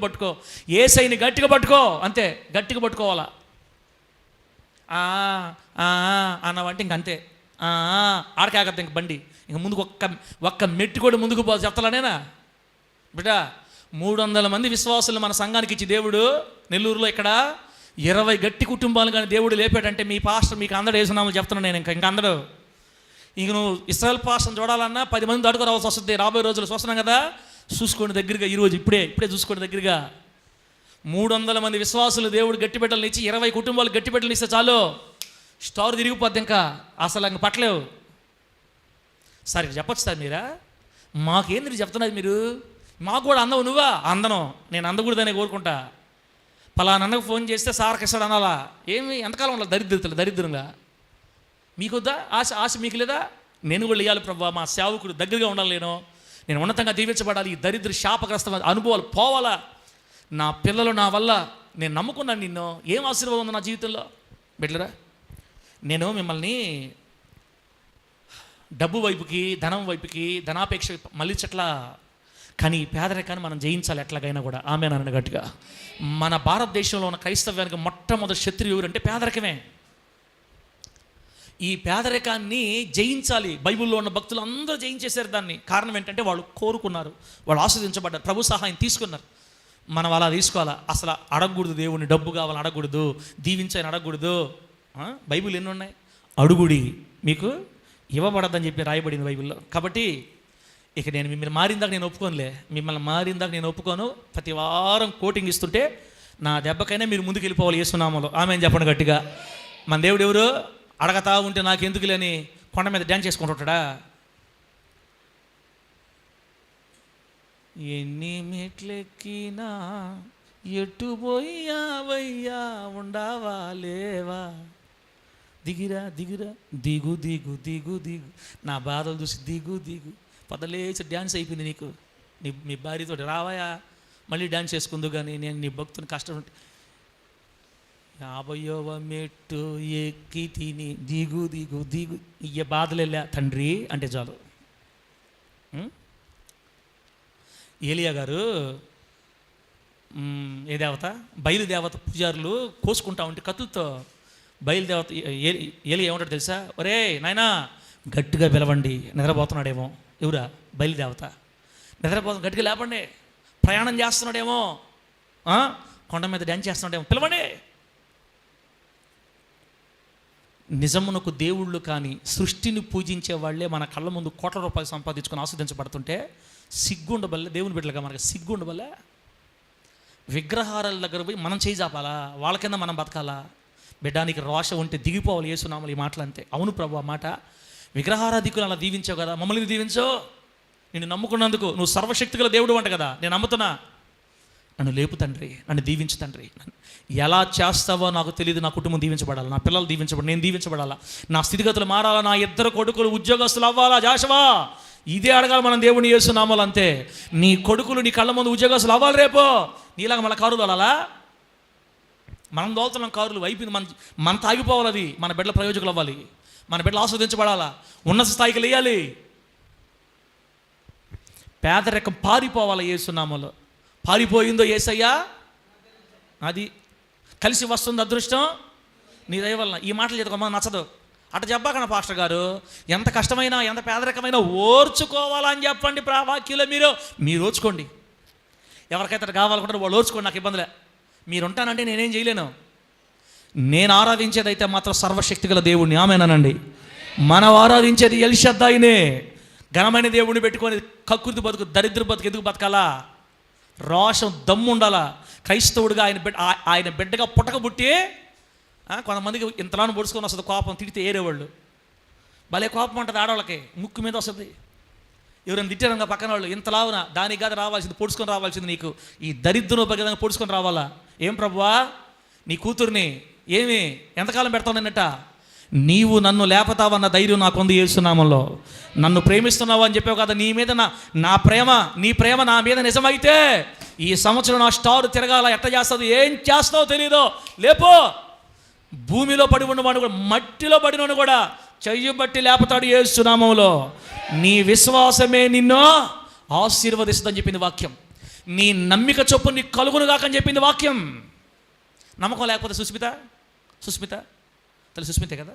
[SPEAKER 1] పట్టుకో. యేసయ్యని గట్టిగా పట్టుకో. అంతే, గట్టిగా పట్టుకోవాలా. అన్నవంటే ఇంకంతే. ఆడకాగద్దు ఇంక బండి. ఇంక ముందుకు ఒక్క మెట్టు కూడా ముందుకు పోదు. చెప్తానేనా బిడ్డ? 300 మంది విశ్వాసులు మన సంఘానికి ఇచ్చి దేవుడు నెల్లూరులో ఇక్కడ 20 గట్టి కుటుంబాలు కానీ దేవుడు లేపాడంటే మీ పాస్టర్ మీకు అందరూ వేసున్నామని చెప్తున్నాను నేను. ఇంకా అందరూ ఇంక నువ్వు ఇస్రాయల్ పాస్టర్ని చూడాలన్నా 10 మంది దాటుకు రావాల్సి వస్తుంది. రాబోయే రోజులు చూస్తున్నాం కదా. చూసుకోండి దగ్గరగా. ఈరోజు ఇప్పుడే చూసుకోండి దగ్గరగా. 300 మంది విశ్వాసులు దేవుడు గట్టి బిడ్డలను ఇచ్చి 20 కుటుంబాలు గట్టి బిడ్డలు ఇస్తే చాలు, స్టార్ తిరిగిపోద్ది. ఇంకా అసలు ఇంక పట్టలేవు. సరే చెప్పచ్చు సార్ మీరా? మాకేంది చెప్తున్నది మీరు? మాకు కూడా అందవు. నువ్వా? అందను. నేను అందకూడదనే కోరుకుంటా. పలానా అన్నకు ఫోన్ చేస్తే సార్కి ఇస్తాడు అనాలా? ఏమి ఎంతకాలం ఉండాలి దరిద్రంగా? మీకొద్దా ఆశ మీకు లేదా? నేను కూడా ఇవ్వాలి ప్రభావ, మా సేవకుడు దగ్గరగా ఉండాలి, నేను ఉన్నతంగా దీవించబడాలి, ఈ దరిద్ర శాపగ్రస్త అనుభవాలు పోవాలా, నా పిల్లలు నా వల్ల, నేను నమ్ముకున్నాను నిన్ను, ఏం ఆశీర్వాదం ఉంది నా జీవితంలో. బిడ్డరా, నేను మిమ్మల్ని డబ్బు వైపుకి, ధనం వైపుకి, ధనాపేక్ష మళ్ళించట్లా. కానీ ఈ పేదరికాన్ని మనం జయించాలి ఎట్లాగైనా కూడా. ఆమేన్ గట్టిగా. మన భారతదేశంలో ఉన్న క్రైస్తవ్యానికి మొట్టమొదటి శత్రువు ఎవరంటే పేదరికమే. ఈ పేదరికాన్ని జయించాలి. బైబిల్లో ఉన్న భక్తులు అందరూ జయించేశారు దాన్ని. కారణం ఏంటంటే వాళ్ళు కోరుకున్నారు, వాళ్ళు ఆస్వాదించబడ్డారు, ప్రభు సహాయం తీసుకున్నారు. మనం అలా తీసుకోవాలా. అసలు అడగకూడదు, దేవుడిని డబ్బు కావాలని అడగకూడదు, దీవించని అడగకూడదు. బైబిల్ ఎన్ని ఉన్నాయి? అడుగుడి మీకు ఇవ్వబడద్దని చెప్పి రాయబడింది బైబిల్లో. కాబట్టి ఇక నేను మిమ్మల్ని మారిందాక నేను ఒప్పుకోనులే, మిమ్మల్ని మారిందాక నేను ఒప్పుకోను. ప్రతి వారం కోటింగ్ ఇస్తుంటే నా దెబ్బకైనా మీరు ముందుకు వెళ్ళిపోవాలి యేసునామములో. ఆమేన్ చెప్పండి గట్టిగా. మన దేవుడు ఎవరు? అడగతా ఉంటే నాకు ఎందుకు లేని కొండ మీద డ్యాన్స్ చేసుకుంటుంటాడా? ఎన్ని మెట్లెక్కినా ఎటు పోయావయ్యా ఉండవా లేవా, దిగిరా దిగురా, దిగు దిగు దిగు దిగు, నా బాధలు చూసి దిగు దిగు. పొదలేసి డ్యాన్స్ అయిపోయింది నీకు. మీ భార్యతో రావాయా మళ్ళీ డ్యాన్స్ చేసుకుందు, కానీ నేను నీ భక్తుని కష్టం ఉంటే 50వ మెట్టు ఎక్కి తిని దిగు దిగు దిగు, ఇయ్య బాధలు వెళ్ళా తండ్రి అంటే చాలు. ఏలియా గారు ఏ దేవత? బయలుదేవత పూజారులు కోసుకుంటా ఉంటే కత్తులతో బయలుదేవత ఏలియా ఏమంటాడు తెలుసా? ఒరే నాయనా గట్టిగా పిలవండి, నిద్రపోతున్నాడేమో. ఎవరా? బయలుదేవత. నిద్రపోతున్నా, గట్టిగా లేపండి. ప్రయాణం చేస్తున్నాడేమో, కొండ మీద డ్యాన్స్ చేస్తున్నాడేమో, పిలవండి. నిజమునకు దేవుళ్ళు కానీ సృష్టిని పూజించే వాళ్ళే మన కళ్ళ ముందు కోట్ల రూపాయలు సంపాదించుకొని ఆస్వాదించబడుతుంటే సిగ్గుండబల్లే. దేవుని బిడ్డలుగా మనకి సిగ్గుండబల్లే. విగ్రహాల దగ్గర పోయి మనం చేయి చాపాలా? వాళ్ళ కింద మనం బతకాలా? బిడ్డానికి రోష ఉంటే దిగిపోవాలి యేసునామములో. ఈ మాటలు అంతే. అవును ప్రభు, ఆ మాట విగ్రహారాధికులు అలా దీవించావు కదా, మమ్మల్ని దీవించో. నేను నమ్ముకున్నందుకు నువ్వు సర్వశక్తిగల దేవుడు అంట కదా, నేను నమ్ముతున్నా. నన్ను లేపు తండ్రి, నన్ను దీవించు తండ్రి. ఎలా చేస్తావో నాకు తెలియదు. నా కుటుంబం దీవించబడాలి, నా పిల్లలు దీవించబడాలి, నేను దీవించబడాలా, నా స్థితిగతులు మారాలా, నా 2 కొడుకులు ఉద్యోగస్తులు అవ్వాలా. జాషవా, ఇదే అడగాలి మనం దేవుని యేసునామములో అంతే. నీ కొడుకులు నీ కళ్ళ ముందు ఉద్యోగస్తులు అవ్వాలి రేపు. నీలాగా మన కారులు అలా మనం దోలుతున్నాం కారులు అయిపోయింది. మన తాగిపోవాలి. అది మన బిడ్డల ప్రయోజకులు అవ్వాలి, మన బిడ్డలు ఆస్వాదించబడాలా, ఉన్నత స్థాయికి లేయాలి. పేదరికం పారిపోవాలి యేసునామములో. పారిపోయిందో యేసయ్యా, అది కలిసి వస్తుంది అదృష్టం నీ దయ వలన. ఈ మాటలు చెప్పుకోమని నచ్చదు. అట చెప్పాకన పాస్టర్ గారు, ఎంత కష్టమైనా ఎంత పేదరికమైనా ఓర్చుకోవాలా అని చెప్పండి. వాక్యంలో మీరు ఓర్చుకోండి. ఎవరికైతే కావాలనుకుంటారో వాళ్ళు ఓర్చుకోండి, నాకు ఇబ్బందిలే. మీరు ఉంటానంటే నేనేం చేయలేను. నేను ఆరాధించేదైతే మాత్రం సర్వశక్తిగల దేవుడిని. ఆమేనండి. మనం ఆరాధించేది ఎల్ షద్దాయినే. ఘనమైన దేవుడిని పెట్టుకొని కక్కుర్తి బతుకు, దరిద్ర బతుకు ఎందుకు బతకాలా? రోషం దమ్ము ఉండాలా. క్రైస్తవుడిగా ఆయన బిడ్డగా పుట్టకబుట్టి కొంతమందికి ఇంతలాను పొడుచుకొని వస్తుంది కోపం. తిడితే ఏరేవాళ్ళు భలే కోపం ఉంటుంది. ఆడవాళ్ళకి ముక్కు మీద వస్తుంది. ఎవరైనా తిట్టారంగా పక్కన వాళ్ళు, ఇంతలావున దానికి కాదు రావాల్సింది, పొడుచుకొని రావాల్సింది. నీకు ఈ దరిద్రం విధంగా పొడుచుకొని రావాలా? ఏం ప్రభువా, నీ కూతుర్ని ఏమి ఎంతకాలం పెడతావు నిన్నట? నీవు నన్ను లేపతావన్న ధైర్యం నాకుంది యేసునామములో. నన్ను ప్రేమిస్తున్నావు అని చెప్పావు కదా, నీ మీద నీ ప్రేమ నా మీద నిజమైతే ఈ సంవత్సరం నా స్టార్ తిరగాల. ఎట్ట చేస్తుంది, ఏం చేస్తావో తెలీదో, లేపో. భూమిలో పడి ఉన్నవాడు కూడా, మట్టిలో పడినవాడు కూడా చెయ్యి బట్టి లేపతాడు యేసునామములో. నీ విశ్వాసమే నిన్ను ఆశీర్వదిస్తుందని చెప్పింది వాక్యం. నీ నమ్మిక చొప్పు నీ కలుగును కాకని చెప్పింది వాక్యం. నమ్మకం లేకపోతే సుస్మిత తల్లి సుస్మితే కదా,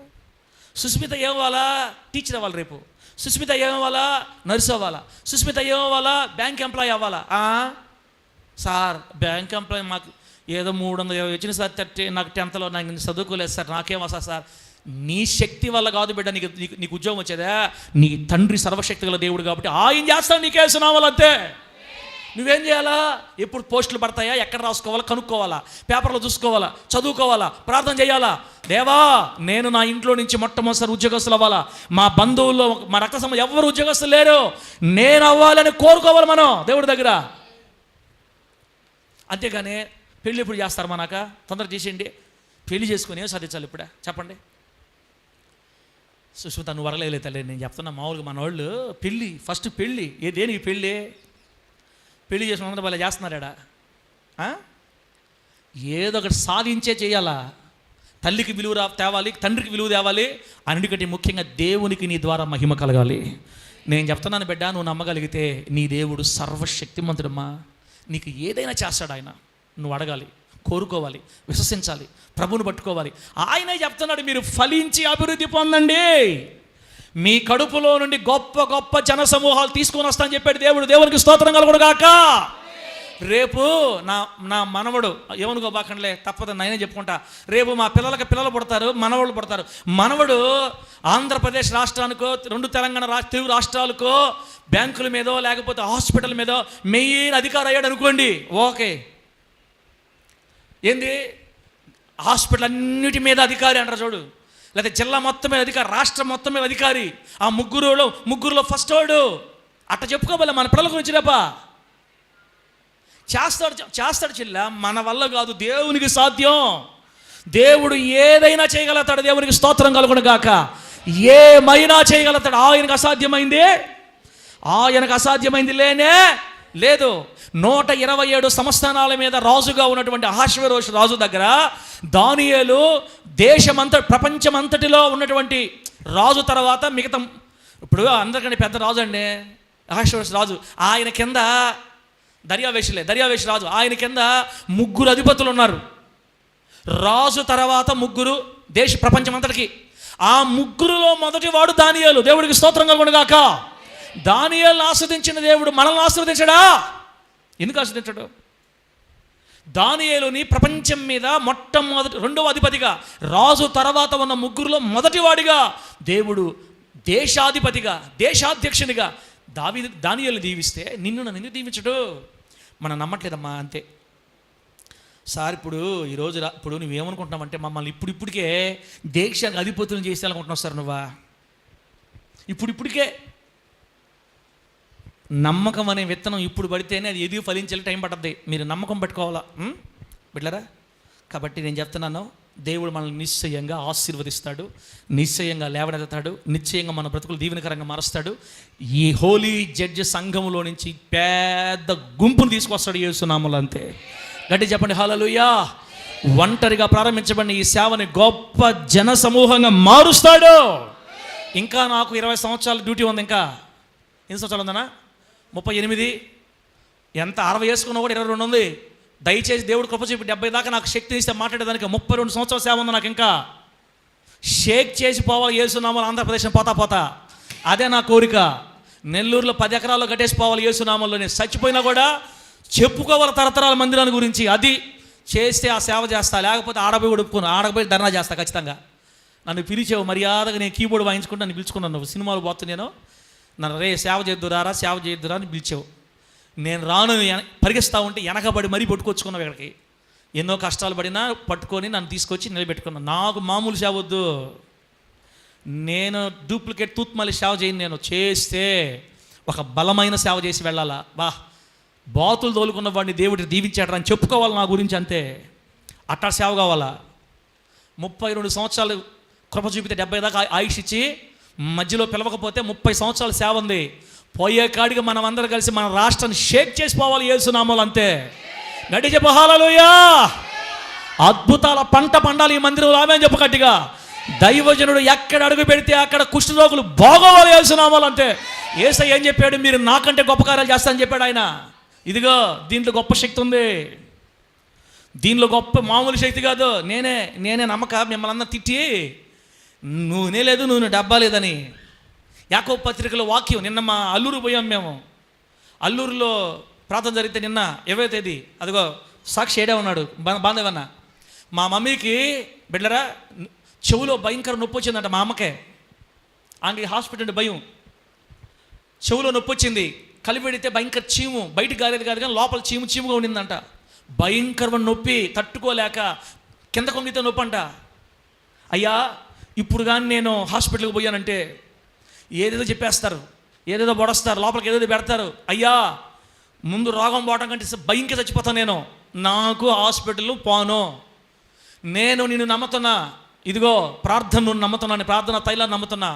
[SPEAKER 1] సుస్మిత ఏమవ్వాలా? టీచర్ అవ్వాలి రేపు. సుస్మిత ఏమవ్వాలా? నర్సు అవ్వాలా. సుస్మిత ఏమవ్వాలా? బ్యాంక్ ఎంప్లాయీ అవ్వాలా. సార్ బ్యాంక్ ఎంప్లాయీ మాకు ఏదో 350 వచ్చిన సార్, నాకు 10th నాకు చదువుకోలేదు సార్, నాకేం వస్తా సార్. నీ శక్తి వల్ల కాదు బిడ్డ నీకు ఉద్యోగం వచ్చేదా. నీ తండ్రి సర్వశక్తి గల దేవుడు కాబట్టి ఆయన చేస్తాడు. నీకే సునామాలంతే. నువ్వేం చేయాలా? ఎప్పుడు పోస్టులు పడతాయా, ఎక్కడ రాసుకోవాలా, కనుక్కోవాలా, పేపర్లో చూసుకోవాలా, చదువుకోవాలా, ప్రార్థన చేయాలా. దేవా, నేను నా ఇంట్లో నుంచి మొట్టమొదటిసారి ఉద్యోగస్తులు అవ్వాలా. మా బంధువుల్లో మా రక్త సంబంధం ఎవరు ఉద్యోగస్తులు లేరు, నేను అవ్వాలని కోరుకోవాలి మనం దేవుడి దగ్గర. అంతేగాని పెళ్ళి ఎప్పుడు చేస్తారు మనక? తొందర చేసేయండి. పెళ్లి చేసుకుని ఏం సాధించాలి ఇప్పుడే చెప్పండి. సుష్మిత నువ్వు వరలేదు తల్లి, నేను చెప్తున్నా. మామూలుగా మన వాళ్ళు ఫస్ట్ పెళ్ళి దేనికి పెళ్ళి చేసుకున్న అందరూ వాళ్ళు చేస్తున్నారా? ఏదో ఒకటి సాధించే చేయాలా. తల్లికి విలువ తేవాలి, తండ్రికి విలువ తేవాలి, అన్నిటికంటే ముఖ్యంగా దేవునికి నీ ద్వారా మహిమ కలగాలి. నేను చెప్తున్నాను బిడ్డ, నువ్వు నమ్మగలిగితే నీ దేవుడు సర్వశక్తిమంతుడమ్మా. నీకు ఏదైనా చేస్తాడు ఆయన. నువ్వు అడగాలి, కోరుకోవాలి, విశ్వసించాలి, ప్రభువుని పట్టుకోవాలి. ఆయనే చెప్తున్నాడు, మీరు ఫలించి అభివృద్ధి పొందండి, మీ కడుపులో నుండి గొప్ప గొప్ప జన సమూహాలు తీసుకొని వస్తా అని చెప్పాడు దేవుడు. దేవునికి స్తోత్రం కలుగునుగాక. రేపు నా మనవడు ఏమనుకో బాకండలే, తప్పదు నేనే చెప్పుకుంటా. రేపు మా పిల్లలు పుడతారు, మనవాళ్ళు పుడతారు. మనవడు ఆంధ్రప్రదేశ్ రాష్ట్రానికో, 2 తెలంగాణ తెలుగు రాష్ట్రాలకో బ్యాంకుల మీదో లేకపోతే హాస్పిటల్ మీదో మెయిన్ అధికారి అయ్యాడు అనుకోండి. ఓకే, ఏంది హాస్పిటల్ అన్నిటి మీద అధికారి అంటారు చూడు, లేదా జిల్లా మొత్తం మీద అధికారి, రాష్ట్రం మొత్తం మీద అధికారి, ఆ ముగ్గురులో ఫస్ట్ వాడు. అట్ట చెప్పుకోవాలి మన పిల్లల గురించి. రేపా చేస్తాడు చెల్ల, మన వల్ల కాదు, దేవునికి సాధ్యం. దేవుడు ఏదైనా చేయగలుగుతాడు. దేవునికి స్తోత్రం కలుగును గాక. ఏమైనా చేయగలుగుతాడు. ఆయనకు అసాధ్యమైంది లేనే లేదు. 127 సంస్థానాల మీద రాజుగా ఉన్నటువంటి అహష్వేరోషు రాజు దగ్గర దానియేలు ప్రపంచమంతటిలో ఉన్నటువంటి రాజు తర్వాత మిగతా, ఇప్పుడు అందరికంటే పెద్ద రాజు అండి అహష్వేరోషు రాజు. ఆయన కింద దర్యావేషు రాజు, ఆయన కింద 3 అధిపతులు ఉన్నారు. రాజు తర్వాత 3 ప్రపంచమంతటికి. ఆ 3లో మొదటి వాడు దానియేలు. దేవుడికి స్తోత్రం కలుగునుగాక. దానియేలును ఆస్వాదించిన దేవుడు మనల్ని ఆస్వాదించడా? ఎందుకు ఆస్వాదించాడు? దానియేలుని ప్రపంచం మీద రెండవ అధిపతిగా, రాజు తర్వాత ఉన్న 3లో మొదటివాడిగా దేవుడు దేశాధిపతిగా, దేశాధ్యక్షునిగా దానియేలుని దీవిస్తే నన్ను ఎందుకు దీవించడు? మనం నమ్మట్లేదమ్మా, అంతే సార్. ఇప్పుడు నువ్వేమనుకుంటున్నావంటే మమ్మల్ని ఇప్పటికే దేశానికి అధిపతులను చేసేయాలనుకుంటున్నావు సార్. నువ్వా ఇప్పటికే నమ్మకం అనే విత్తనం ఇప్పుడు పడితేనే అది ఎదిగి ఫలించాలి, టైం పడుతుంది. మీరు నమ్మకం పెట్టుకోవాలా బిడ్డలారా. కాబట్టి నేను చెప్తున్నాను, దేవుడు మనల్ని నిశ్చయంగా ఆశీర్వదిస్తాడు, నిశ్చయంగా లేవనెత్తాడు, నిశ్చయంగా మన బ్రతుకులు దీవెనకరంగా మారుస్తాడు. ఈ హోలీ జడ్జి సంఘములో నుంచి పెద్ద గుంపును తీసుకొస్తాడు యేసునామములో. అంతే గట్టి చెప్పండి హల్లెలూయా. ఒంటరిగా ప్రారంభించబడిన ఈ సేవని గొప్ప జన సమూహంగా మారుస్తాడు. ఇంకా నాకు 20 సంవత్సరాల డ్యూటీ ఉంది. ఇంకా ఎన్ని సంవత్సరాలు ఉందన్నా? 38. ఎంత 60 వేసుకున్నా కూడా 22 ఉంది. దయచేసి దేవుడు కృప చూపి 70 దాకా నాకు శక్తిని ఇస్తే మాట్లాడేదానికి 32 సంవత్సరాల సేవ ఉంది నాకు. ఇంకా షేక్ చేసి పోవాలి యేసునామములో. ఆంధ్రప్రదేశ్ పోతా అదే నా కోరిక. నెల్లూరులో 10 ఎకరాల్లో కట్టేసి పోవాలి యేసునామములో. నేను చచ్చిపోయినా కూడా చెప్పుకోవాలి తరతరాల మందిరాన్ని గురించి. అది చేస్తే ఆ సేవ చేస్తా, లేకపోతే ఆడపోయి ఒప్పుకోను, ఆడపోయి ధర్నా చేస్తా ఖచ్చితంగా. నన్ను పిలిచావు మర్యాదగా, నేను కీబోర్డ్ వాయించుకుంటూ నన్ను పిలుచుకున్నాను. నువ్వు సినిమాలు పోతు, నన్ను సేవ చేద్దురా అని పిలిచావు. నేను రాను పరిగెస్తా ఉంటే వెనకబడి మరీ పట్టుకొచ్చుకున్నావు. ఇక్కడికి ఎన్నో కష్టాలు పడినా పట్టుకొని నన్ను తీసుకొచ్చి నిలబెట్టుకున్నాను. నాకు మామూలు సేవ వద్దు. నేను డూప్లికేట్ తూత్మలి సేవ చేయను. నేను చేస్తే ఒక బలమైన సేవ చేసి వెళ్ళాలా. బాతులు తోలుకున్న వాడిని దేవుడిని దీవించాడు అని చెప్పుకోవాలి నా గురించి. అంతే, అట్టా సేవ కావాలా. 32 సంవత్సరాలు కృప చూపితే 70 దాకా ఆయుష్ ఇచ్చి మధ్యలో పిలవకపోతే 30 సంవత్సరాల సేవ ఉంది. పోయే కాడికి మనం అందరం కలిసి మన రాష్ట్రాన్ని షేక్ చేసిపోవాలి యేసునామములో. అంతే గట్టి చెప్పు హల్లెలూయా. అద్భుతాల పంట పండాలి ఈ మందిరంలో. ఆమేన్ చెప్పు గట్టిగా. దైవజనుడు ఎక్కడ అడుగు పెడితే అక్కడ కుష్ఠరోగులు బాగోవాలి యేసునామములో. అంతే. యేసయ్య ఏం చెప్పాడు? మీరు నాకంటే గొప్ప కార్యాలు చేస్తానని చెప్పాడు ఆయన. ఇదిగో దీంట్లో గొప్ప శక్తి ఉంది. దీనిలో గొప్ప మామూలు శక్తి కాదు. నేనే నమ్మక మిమ్మల్ని అందరూ తిట్టి నూనె లేదు, నూనె డబ్బా లేదని. యాకోబు పత్రికలో వాక్యం. నిన్న మా అల్లూరు పోయాం మేము. అల్లూరులో ప్రార్థన జరిగితే నిన్న 20వ తేదీ అదిగో సాక్షి ఏడే ఉన్నాడు బాంధవన్న. మా మమ్మీకి బిడ్డరా చెవులో భయంకర నొప్పి వచ్చిందంట. మా అమ్మకే ఆమెకి హాస్పిటల్ భయం. చెవులో నొప్పి వచ్చింది. కలిపెడితే భయంకర చీము, బయటికి గారేది కాదు కానీ లోపల చీముగా ఉండిందంట. భయంకరమైన నొప్పి తట్టుకోలేక కింద కొంగితే నొప్పి అంట. అయ్యా ఇప్పుడు కానీ నేను హాస్పిటల్కి పోయానంటే ఏదేదో చెప్పేస్తారు, ఏదేదో పొడస్తారు, లోపలికి ఏదేదో పెడతారు. అయ్యా ముందు రోగం పోవడం కంటే భయంకి చచ్చిపోతాను నేను. నాకు హాస్పిటల్ పోను. నేను నిన్ను నమ్ముతున్నా. ఇదిగో ప్రార్థన నువ్వు నమ్ముతున్నాను, ప్రార్థన తైలాన్ని నమ్ముతున్నా.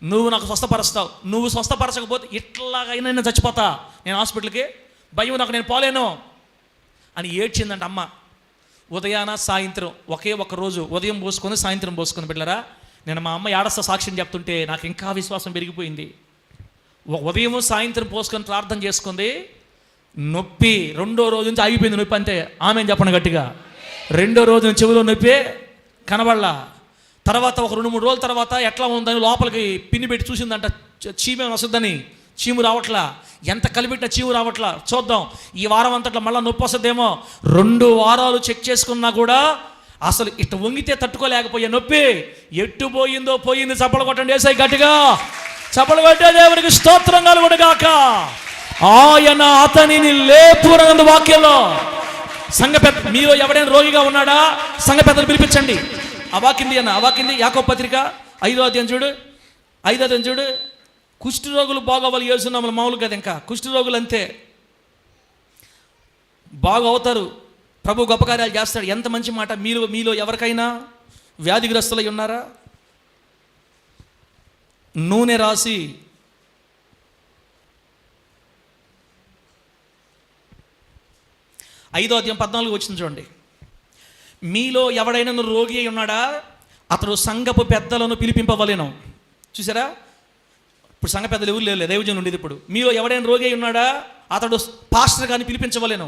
[SPEAKER 1] నువ్వు నాకు స్వస్థపరుస్తావు. నువ్వు స్వస్థపరచకపోతే ఇట్లాగైనా నేను చచ్చిపోతా. నేను హాస్పిటల్కి భయం, నాకు నేను పోలేను అని ఏడ్చిందంట అమ్మ. ఉదయాన సాయంత్రం ఒకే ఒక రోజు ఉదయం పోసుకొని సాయంత్రం పోసుకొని బిడ్డలరా. నేను మా అమ్మ ఏడస్తా సాక్ష్యం చెప్తుంటే నాకు ఇంకా విశ్వాసం పెరిగిపోయింది. ఉదయం సాయంత్రం పోసుకొని ప్రార్థన చేసుకుంది, నొప్పి రెండో రోజు నుంచి ఆగిపోయింది నొప్పి అంతే. ఆమె చెప్పండి గట్టిగా. రెండో రోజు చెవిలో నొప్పి కనబడలా. తర్వాత ఒక 2-3 రోజుల తర్వాత ఎట్లా ఉందని లోపలికి పిన్ని పెట్టి చూసిందంట, చీమే వస్తుందని. చీము రావట్లా, ఎంత కలిపెట్టినా చీము రావట్లా. చూద్దాం ఈ వారం అంతట్లో మళ్ళీ నొప్పి వస్తుందేమో. 2 వారాలు చెక్ చేసుకున్నా కూడా అసలు ఇటు వంగితే తట్టుకోలేకపోయే నొప్పి. ఎట్టు పోయిందో పోయింది. చప్పలు కొట్టండి ఏసై గట్టిగా. చప్పలు కొట్టే దేవునికి స్తోత్రం కలుగును గాక. ఆయన అతనిని లేపునందు వాక్యంలో. సంఘ పెద్ద మీలో ఎవడైనా రోగిగా ఉన్నాడా? సంఘ పెద్దలు పిలిపించండి. అవాకింది అన్న, అవాకింది యాకోబు పత్రిక 5వ అధ్యాయం చూడు. కుష్టి రోగులు బాగోవాలి యేసునామములో. మామూలు కదా, ఇంకా కుష్టి రోగులు అంతే బాగు అవుతారు. ప్రభు గొప్ప కార్యాలు చేస్తాడు. ఎంత మంచి మాట. మీలో ఎవరికైనా వ్యాధిగ్రస్తులై ఉన్నారా? నూనె రాసి ఐదో అధ్యాయం 14 వచ్చింది చూడండి. మీలో ఎవడైనా రోగి అయి ఉన్నాడా? అతడు సంఘపు పెద్దలను పిలిపింపవలెను. చూసారా, ఇప్పుడు సంఘ పెద్దలు ఎవరు లేదు, దైవజనులు ఉండేది. ఇప్పుడు మీలో ఎవడైనా రోగి అయి ఉన్నాడా? అతడు పాస్టర్ గారిని పిలిపించవలెను.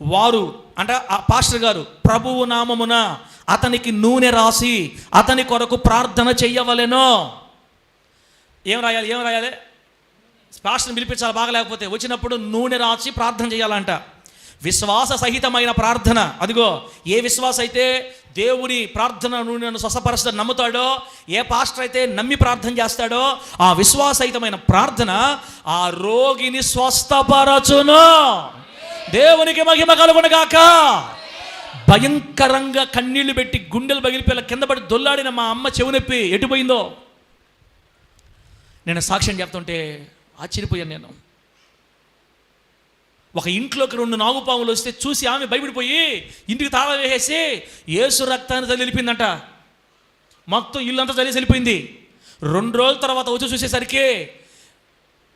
[SPEAKER 1] వారు అంటే ఆ పాస్టర్ గారు ప్రభువు నామమున అతనికి నూనె రాసి అతని కొరకు ప్రార్థన చెయ్యవలెను. ఏం రాయాలి? పాస్టర్ని పిలిపించాలి. బాగలేకపోతే వచ్చినప్పుడు నూనె రాసి ప్రార్థన చేయాలంట. విశ్వాస సహితమైన ప్రార్థన. అదిగో, ఏ విశ్వాస అయితే దేవుడి ప్రార్థన నూనెను స్వస్థపరుస్తాడు నమ్ముతాడో, ఏ పాస్టర్ అయితే నమ్మి ప్రార్థన చేస్తాడో, ఆ విశ్వాసహితమైన ప్రార్థన ఆ రోగిని స్వస్థపరచును. దేవునికి మహిమ కలుగును గాక. భయంకరంగా కన్నీళ్లు పెట్టి గుండెలు పగిలిపోయి కింద పడి దొల్లాడిన మా అమ్మ చెవి నొప్పి ఎటుపోయిందో నేను సాక్ష్యం చెప్తుంటే ఆశ్చర్యపోయాను. నేను ఒక ఇంట్లోకి 2 నాగుపాములు వస్తే చూసి ఆమె భయపడిపోయి ఇంటికి తాళం వేసేసి యేసు రక్తాన్ని చల్లి వెళ్ళిపోయిందంట. మొత్తం ఇల్లంతా చల్లేసి వెళ్ళిపోయింది. 2 రోజుల తర్వాత వచ్చి చూసేసరికి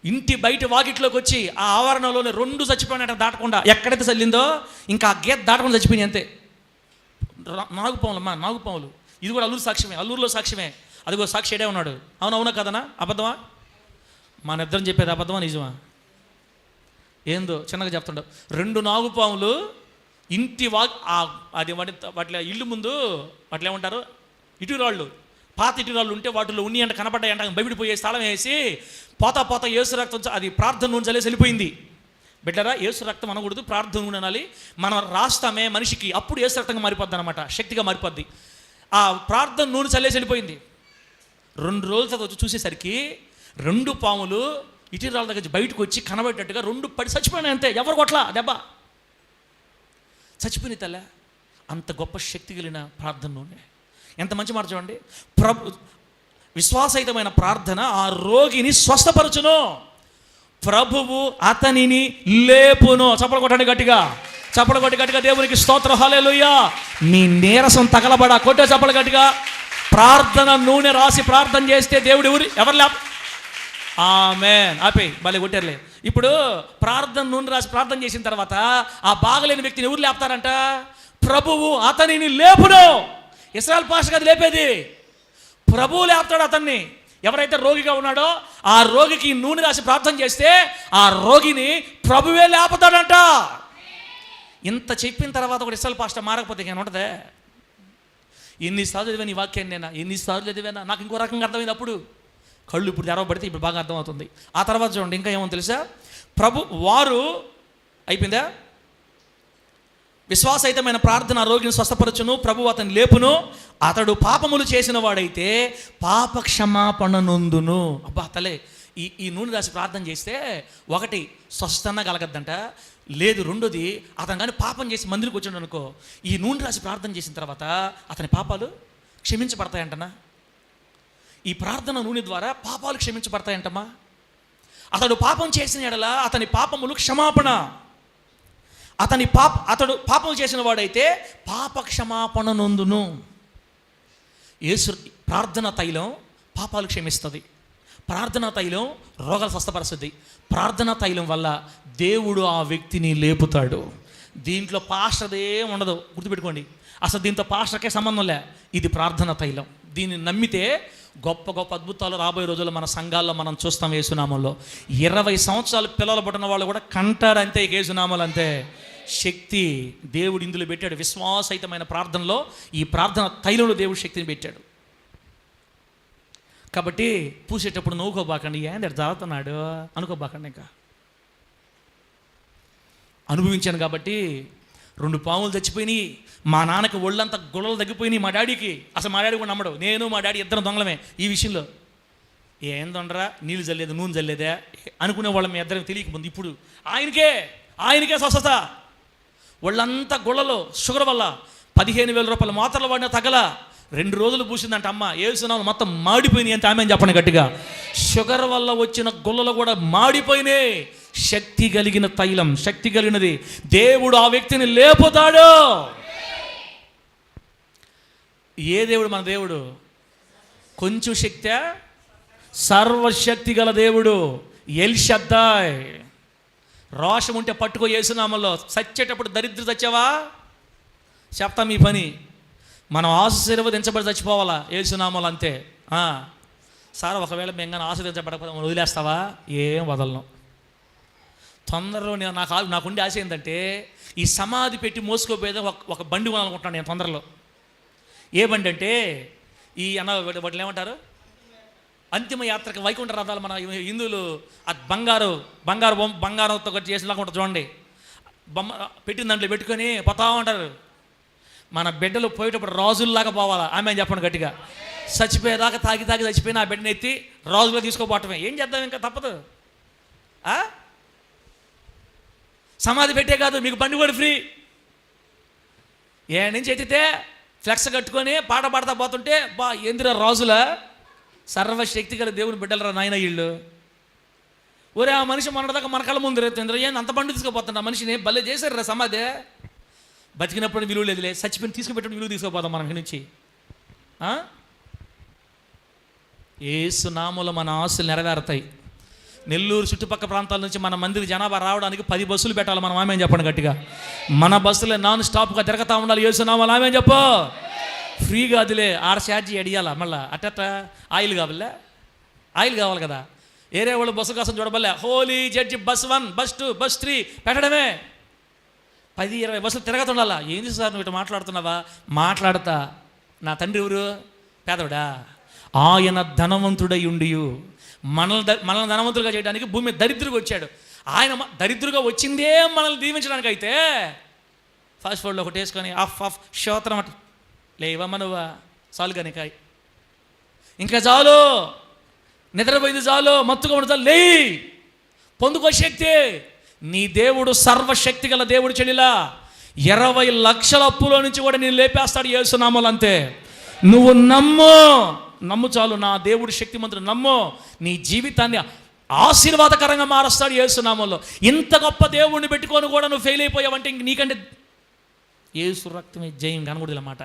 [SPEAKER 1] ఇంటి బయట వాకిట్లోకి వచ్చి ఆ ఆవరణలోనే 2 చచ్చిపోయినట్ట దాటకుండా. ఎక్కడైతే చల్లిందో ఇంకా ఆ గేట్ దాటకుండా చచ్చిపోయింది అంతే. నాగుపాములు. ఇది కూడా అల్లూరులో సాక్ష్యమే. అదిగో సాక్షి ఏడే ఉన్నాడు. అవునా కదనా? అబద్ధమా? మన ఇద్దరం చెప్పేది అబద్ధమా నిజమా? ఏందో చిన్నగా చెప్తుండవు. 2 నాగుపాములు ఇంటి అది వాటి ఇల్లు ముందు వాటిలో ఏమంటారు, ఇటురాళ్ళు, పాత ఇటురాళ్ళు ఉంటే వాటిలో ఉన్ని అంటే కనపడ్డాయి అంట. భయపడిపోయే స్థలం వేసి పోతా యేసు రక్తం అది ప్రార్థన నూనె చల్లేసి వెళ్ళిపోయింది. బిడ్డరా, యేసు రక్తం అనకూడదు, ప్రార్థన నూనె అనాలి. మనం రాస్తామే మనిషికి, అప్పుడు యేసు రక్తంగా మారిపోద్ది అనమాట, శక్తిగా మారిపోద్ది. ఆ ప్రార్థన నూనె చల్లేసి వెళ్ళిపోయింది. 2 రోజుల తర్వాత వచ్చి చూసేసరికి 2 పాములు ఇటీరాల దగ్గర బయటకు వచ్చి కనబడేటట్టుగా 2 పడి చచ్చిపోయినాయి అంతే. ఎవరు కొట్లా దెబ్బ, చచ్చిపోయినాయి తల్ల. అంత గొప్ప శక్తి కలిగిన ప్రార్థన నూనె. ఎంత మంచి మాట చూడండి. విశ్వాసయుతమైన ప్రార్థన ఆ రోగిని స్వస్థపరచును, ప్రభువు అతనిని లేపును. చప్పలు కొట్టండి గట్టిగా, చప్పలు కొట్టి గట్టిగా దేవునికి స్తోత్రం. హల్లెలూయా. నీ నీరసం తగలబడా కొట్టే చప్పలు గట్టిగా. ప్రార్థన నూనె రాసి ప్రార్థన చేస్తే దేవుడు ఎవరు లేప. ఆమేన్. ఆపే భలే కొట్టారులే. ఇప్పుడు ప్రార్థన నూనె రాసి ప్రార్థన చేసిన తర్వాత ఆ బాగలేని వ్యక్తిని ఎవరు లేపుతారంట? ప్రభువు అతనిని లేపును. ఇశ్రాయేల్ పాస్టర్ గారు లేపేది, ప్రభువు లేపుతాడు అతన్ని. ఎవరైతే రోగిగా ఉన్నాడో ఆ రోగికి నూనె రాసి ప్రార్థన చేస్తే ఆ రోగిని ప్రభువే లేపుతాడంట. ఇంత చెప్పిన తర్వాత ఒక ఇశ్రాయేల్ పాస్టర్ మారకపోతే నేను ఉంటుందే? ఎన్నిసార్లు చదివాను ఈ వాక్యాన్ని, నేను ఎన్నిసార్లు చదివానా, నాకు ఇంకో రకంగా అర్థమైంది. అప్పుడు కళ్ళు ఇప్పుడు తెరవబడితే ఇప్పుడు బాగా అర్థమవుతుంది. ఆ తర్వాత చూడండి ఇంకా ఏమో తెలుసా, వారు అయిపోయిందా, విశ్వాసయుతమైన ప్రార్థన రోగిని స్వస్థపరచును, ప్రభు అతన్ని లేపును, అతడు పాపములు చేసిన వాడైతే పాప క్షమాపణ నొందును. అబ్బా తలే, ఈ నూనె రాసి ప్రార్థన చేస్తే ఒకటి స్వస్థన కలగద్దంట, లేదు రెండోది అతను కానీ పాపం చేసి మందిరికి వచ్చాడు అనుకో, ఈ నూనె రాసి ప్రార్థన చేసిన తర్వాత అతని పాపాలు క్షమించబడతాయంటనా. ఈ ప్రార్థన నూనె ద్వారా పాపాలు క్షమించబడతాయంటమ్మా. అతడు పాపం చేసిన ఎడల అతని పాపములు క్షమాపణ, అతడు పాపం చేసిన వాడైతే పాప క్షమాపణ నొందును. యేసు ప్రార్థన తైలం పాపాలు క్షమిస్తుంది, ప్రార్థనా తైలం రోగాలు స్వస్థపరుస్తుంది, ప్రార్థనా తైలం వల్ల దేవుడు ఆ వ్యక్తిని లేపుతాడు. దీంట్లో పాస్టర్దే ఉండదు, గుర్తుపెట్టుకోండి. అసలు దీంతో పాస్టర్కే సంబంధం లే. ఇది ప్రార్థనా తైలం. దీన్ని నమ్మితే గొప్ప గొప్ప అద్భుతాలు రాబోయే రోజుల్లో మన సంఘాల్లో మనం చూస్తాం యేసునామంలో. 20 సంవత్సరాలు పిల్లలు పుట్టిన వాళ్ళు కూడా కంటారు అంతే, యేసునామాలు అంతే. శక్తి దేవుడు ఇందులో పెట్టాడు. విశ్వాసహితమైన ప్రార్థనలో ఈ ప్రార్థన తైలంలో దేవుడు శక్తిని పెట్టాడు. కాబట్టి పూసేటప్పుడు నవ్వుకోబాకండి, ఏంటి జారుతున్నాడు అనుకోబాకండి. ఇంకా అనుభవించాను కాబట్టి 2 పాములు చచ్చిపోయినాయి, మా నాన్నకి ఒళ్ళంతా గొడవలు తగ్గిపోయినాయి. మా డాడీకి అసలు మా డాడీ కూడా నమ్మడు, నేను మా డాడీ ఇద్దరం దొంగలమే ఈ విషయంలో. ఏం దొండరా, నీళ్ళు చల్లేదు నూనె చల్లేదా అనుకునే వాళ్ళం మీ ఇద్దరికి తెలియకముందు. ఇప్పుడు ఆయనకే స్వస్థత. వాళ్ళంతా గొళ్ళలో షుగర్ వల్ల 15,000 రూపాయల మాత్రలు వాడిన తగల 2 రోజులు పూసిందంట అమ్మ. ఏసునామం మొత్తం మాడిపోయినాయి అంటే ఆమె చెప్పండి గట్టిగా. షుగర్ వల్ల వచ్చిన గొల్లలు కూడా మాడిపోయినాయి. శక్తి కలిగిన తైలం, శక్తి కలిగినది. దేవుడు ఆ వ్యక్తిని లేపుతాడు. ఏ దేవుడు? మన దేవుడు కొంచెం శక్తి, సర్వశక్తి గల దేవుడు ఎల్ షద్దాయ్. రోషం ఉంటే పట్టుకో యేసునామంలో. చచ్చేటప్పుడు దరిద్ర చచ్చావా చెప్తా మీ పని. మనం ఆశీర్వదించబడి చచ్చిపోవాలా యేసునామంలో అంతే. సార్ ఒకవేళ మేము కానీ ఆశీర్వదించబడకపోతే వదిలేస్తావా? ఏం వదలను. తొందరలో నాకుండే ఆశ ఏంటంటే ఈ సమాధి పెట్టి మోసుకోపోయేది ఒక బండి కొనాలనుకుంటున్నాను నేను తొందరలో. ఏ బండి అంటే ఈ వాటిని ఏమంటారు, అంతిమ యాత్రకి వైకుంఠ రథాలు. మన హిందువులు అది బంగారంతో చేసేలాగా ఉంటుంది చూడండి. బొమ్మ పెట్టిన దాంట్లో పెట్టుకొని పోతా ఉంటారు. మన బిడ్డలు పోయేటప్పుడు రాజుల్లాగా పోవాలా. ఆమె చెప్పండి గట్టిగా. చచ్చిపోయేదాకా తాగి చచ్చిపోయిన ఆ బిడ్డను ఎత్తి రాజులో తీసుకోపోవటమే. ఏం చేద్దాం, ఇంకా తప్పదు. సమాధి పెట్టే కాదు, మీకు బండి కూడా ఫ్రీ. ఏ నుంచి ఎత్తితే ఫ్లెక్స్ కట్టుకొని పాట పాడతా పోతుంటే ఏందిరా రాజుల సర్వశక్తి గల దేవుని బిడ్డలరా నాయన వీళ్ళు. ఒరే ఆ మనిషి మొన్నటిదాకా మన కళ్ళ ముందు రేతుందిరా, ఏం అంత బండి తీసుకుపోతుండ ఆ మనిషిని భలే చేశారు రా సమాధి. బతికినప్పుడు విలువ లేదులే, చచ్చిపోయిన తీసుకుపెట్టిన విలువ తీసుకుపోతాం మనం నుంచి. యేసునామములో మన ఆశలు నెరవేరుతాయి. నెల్లూరు చుట్టుపక్కల ప్రాంతాల నుంచి మన మందికి జనాభా రావడానికి 10 బస్సులు పెట్టాలి. మనం ఆమె చెప్పండి గట్టిగా. మన బస్సులే నాన్ స్టాప్గా తిరగతా ఉండాలి. యేసునామములో ఆమె చెప్పు. ఫ్రీగా అదిలే 6 ఛార్జీ అడియాలా మళ్ళీ అట్ట. ఆయిల్ కావాలి కదా. ఏరే వాళ్ళు బస్సు కోసం చూడబల్లే. హోలీ జడ్జి బస్ 1, బస్ 2, బస్ 3 పెట్టడమే. 10-20 బస్సులు తిరగతుండాలా. ఏంది సార్ నువ్వు ఇటు మాట్లాడుతున్నావా? మాట్లాడతా. నా తండ్రి ఎవరు? పేదోడా. ఆయన ధనవంతుడై ఉండి మనల్ని ధనవంతులుగా చేయడానికి భూమి దరిద్రుగా వచ్చాడు. ఆయన దరిద్రుగా వచ్చిందే మనల్ని దీవించడానికి. అయితే ఫాస్ట్ ఫుడ్లో ఒకటి వేసుకొని ఆఫ్ శ్రోత్రం అట లేవమ్మ నువ్వా చాలు కానీ కాయ ఇంకా చాలు, నిద్రపోయింది చాలు, మత్తుగా ఉండి చాలు, లే పొందుకో శక్తి. నీ దేవుడు సర్వశక్తి గల దేవుడు చెల్లిలా. 20 లక్షల అప్పులో నుంచి కూడా నేను లేపేస్తాడు యేసునామములో అంతే. నువ్వు నమ్ము చాలు. నా దేవుడు శక్తిమంతుడు, నమ్ము. నీ జీవితాన్ని ఆశీర్వాదకరంగా మారుస్తాడు యేసునామములో. ఇంత గొప్ప దేవుడిని పెట్టుకొని కూడా నువ్వు ఫెయిల్ అయిపోయావంటే ఇంక నీకంటే యేసు రక్తమే జయం కనకూడదు అన్నమాట.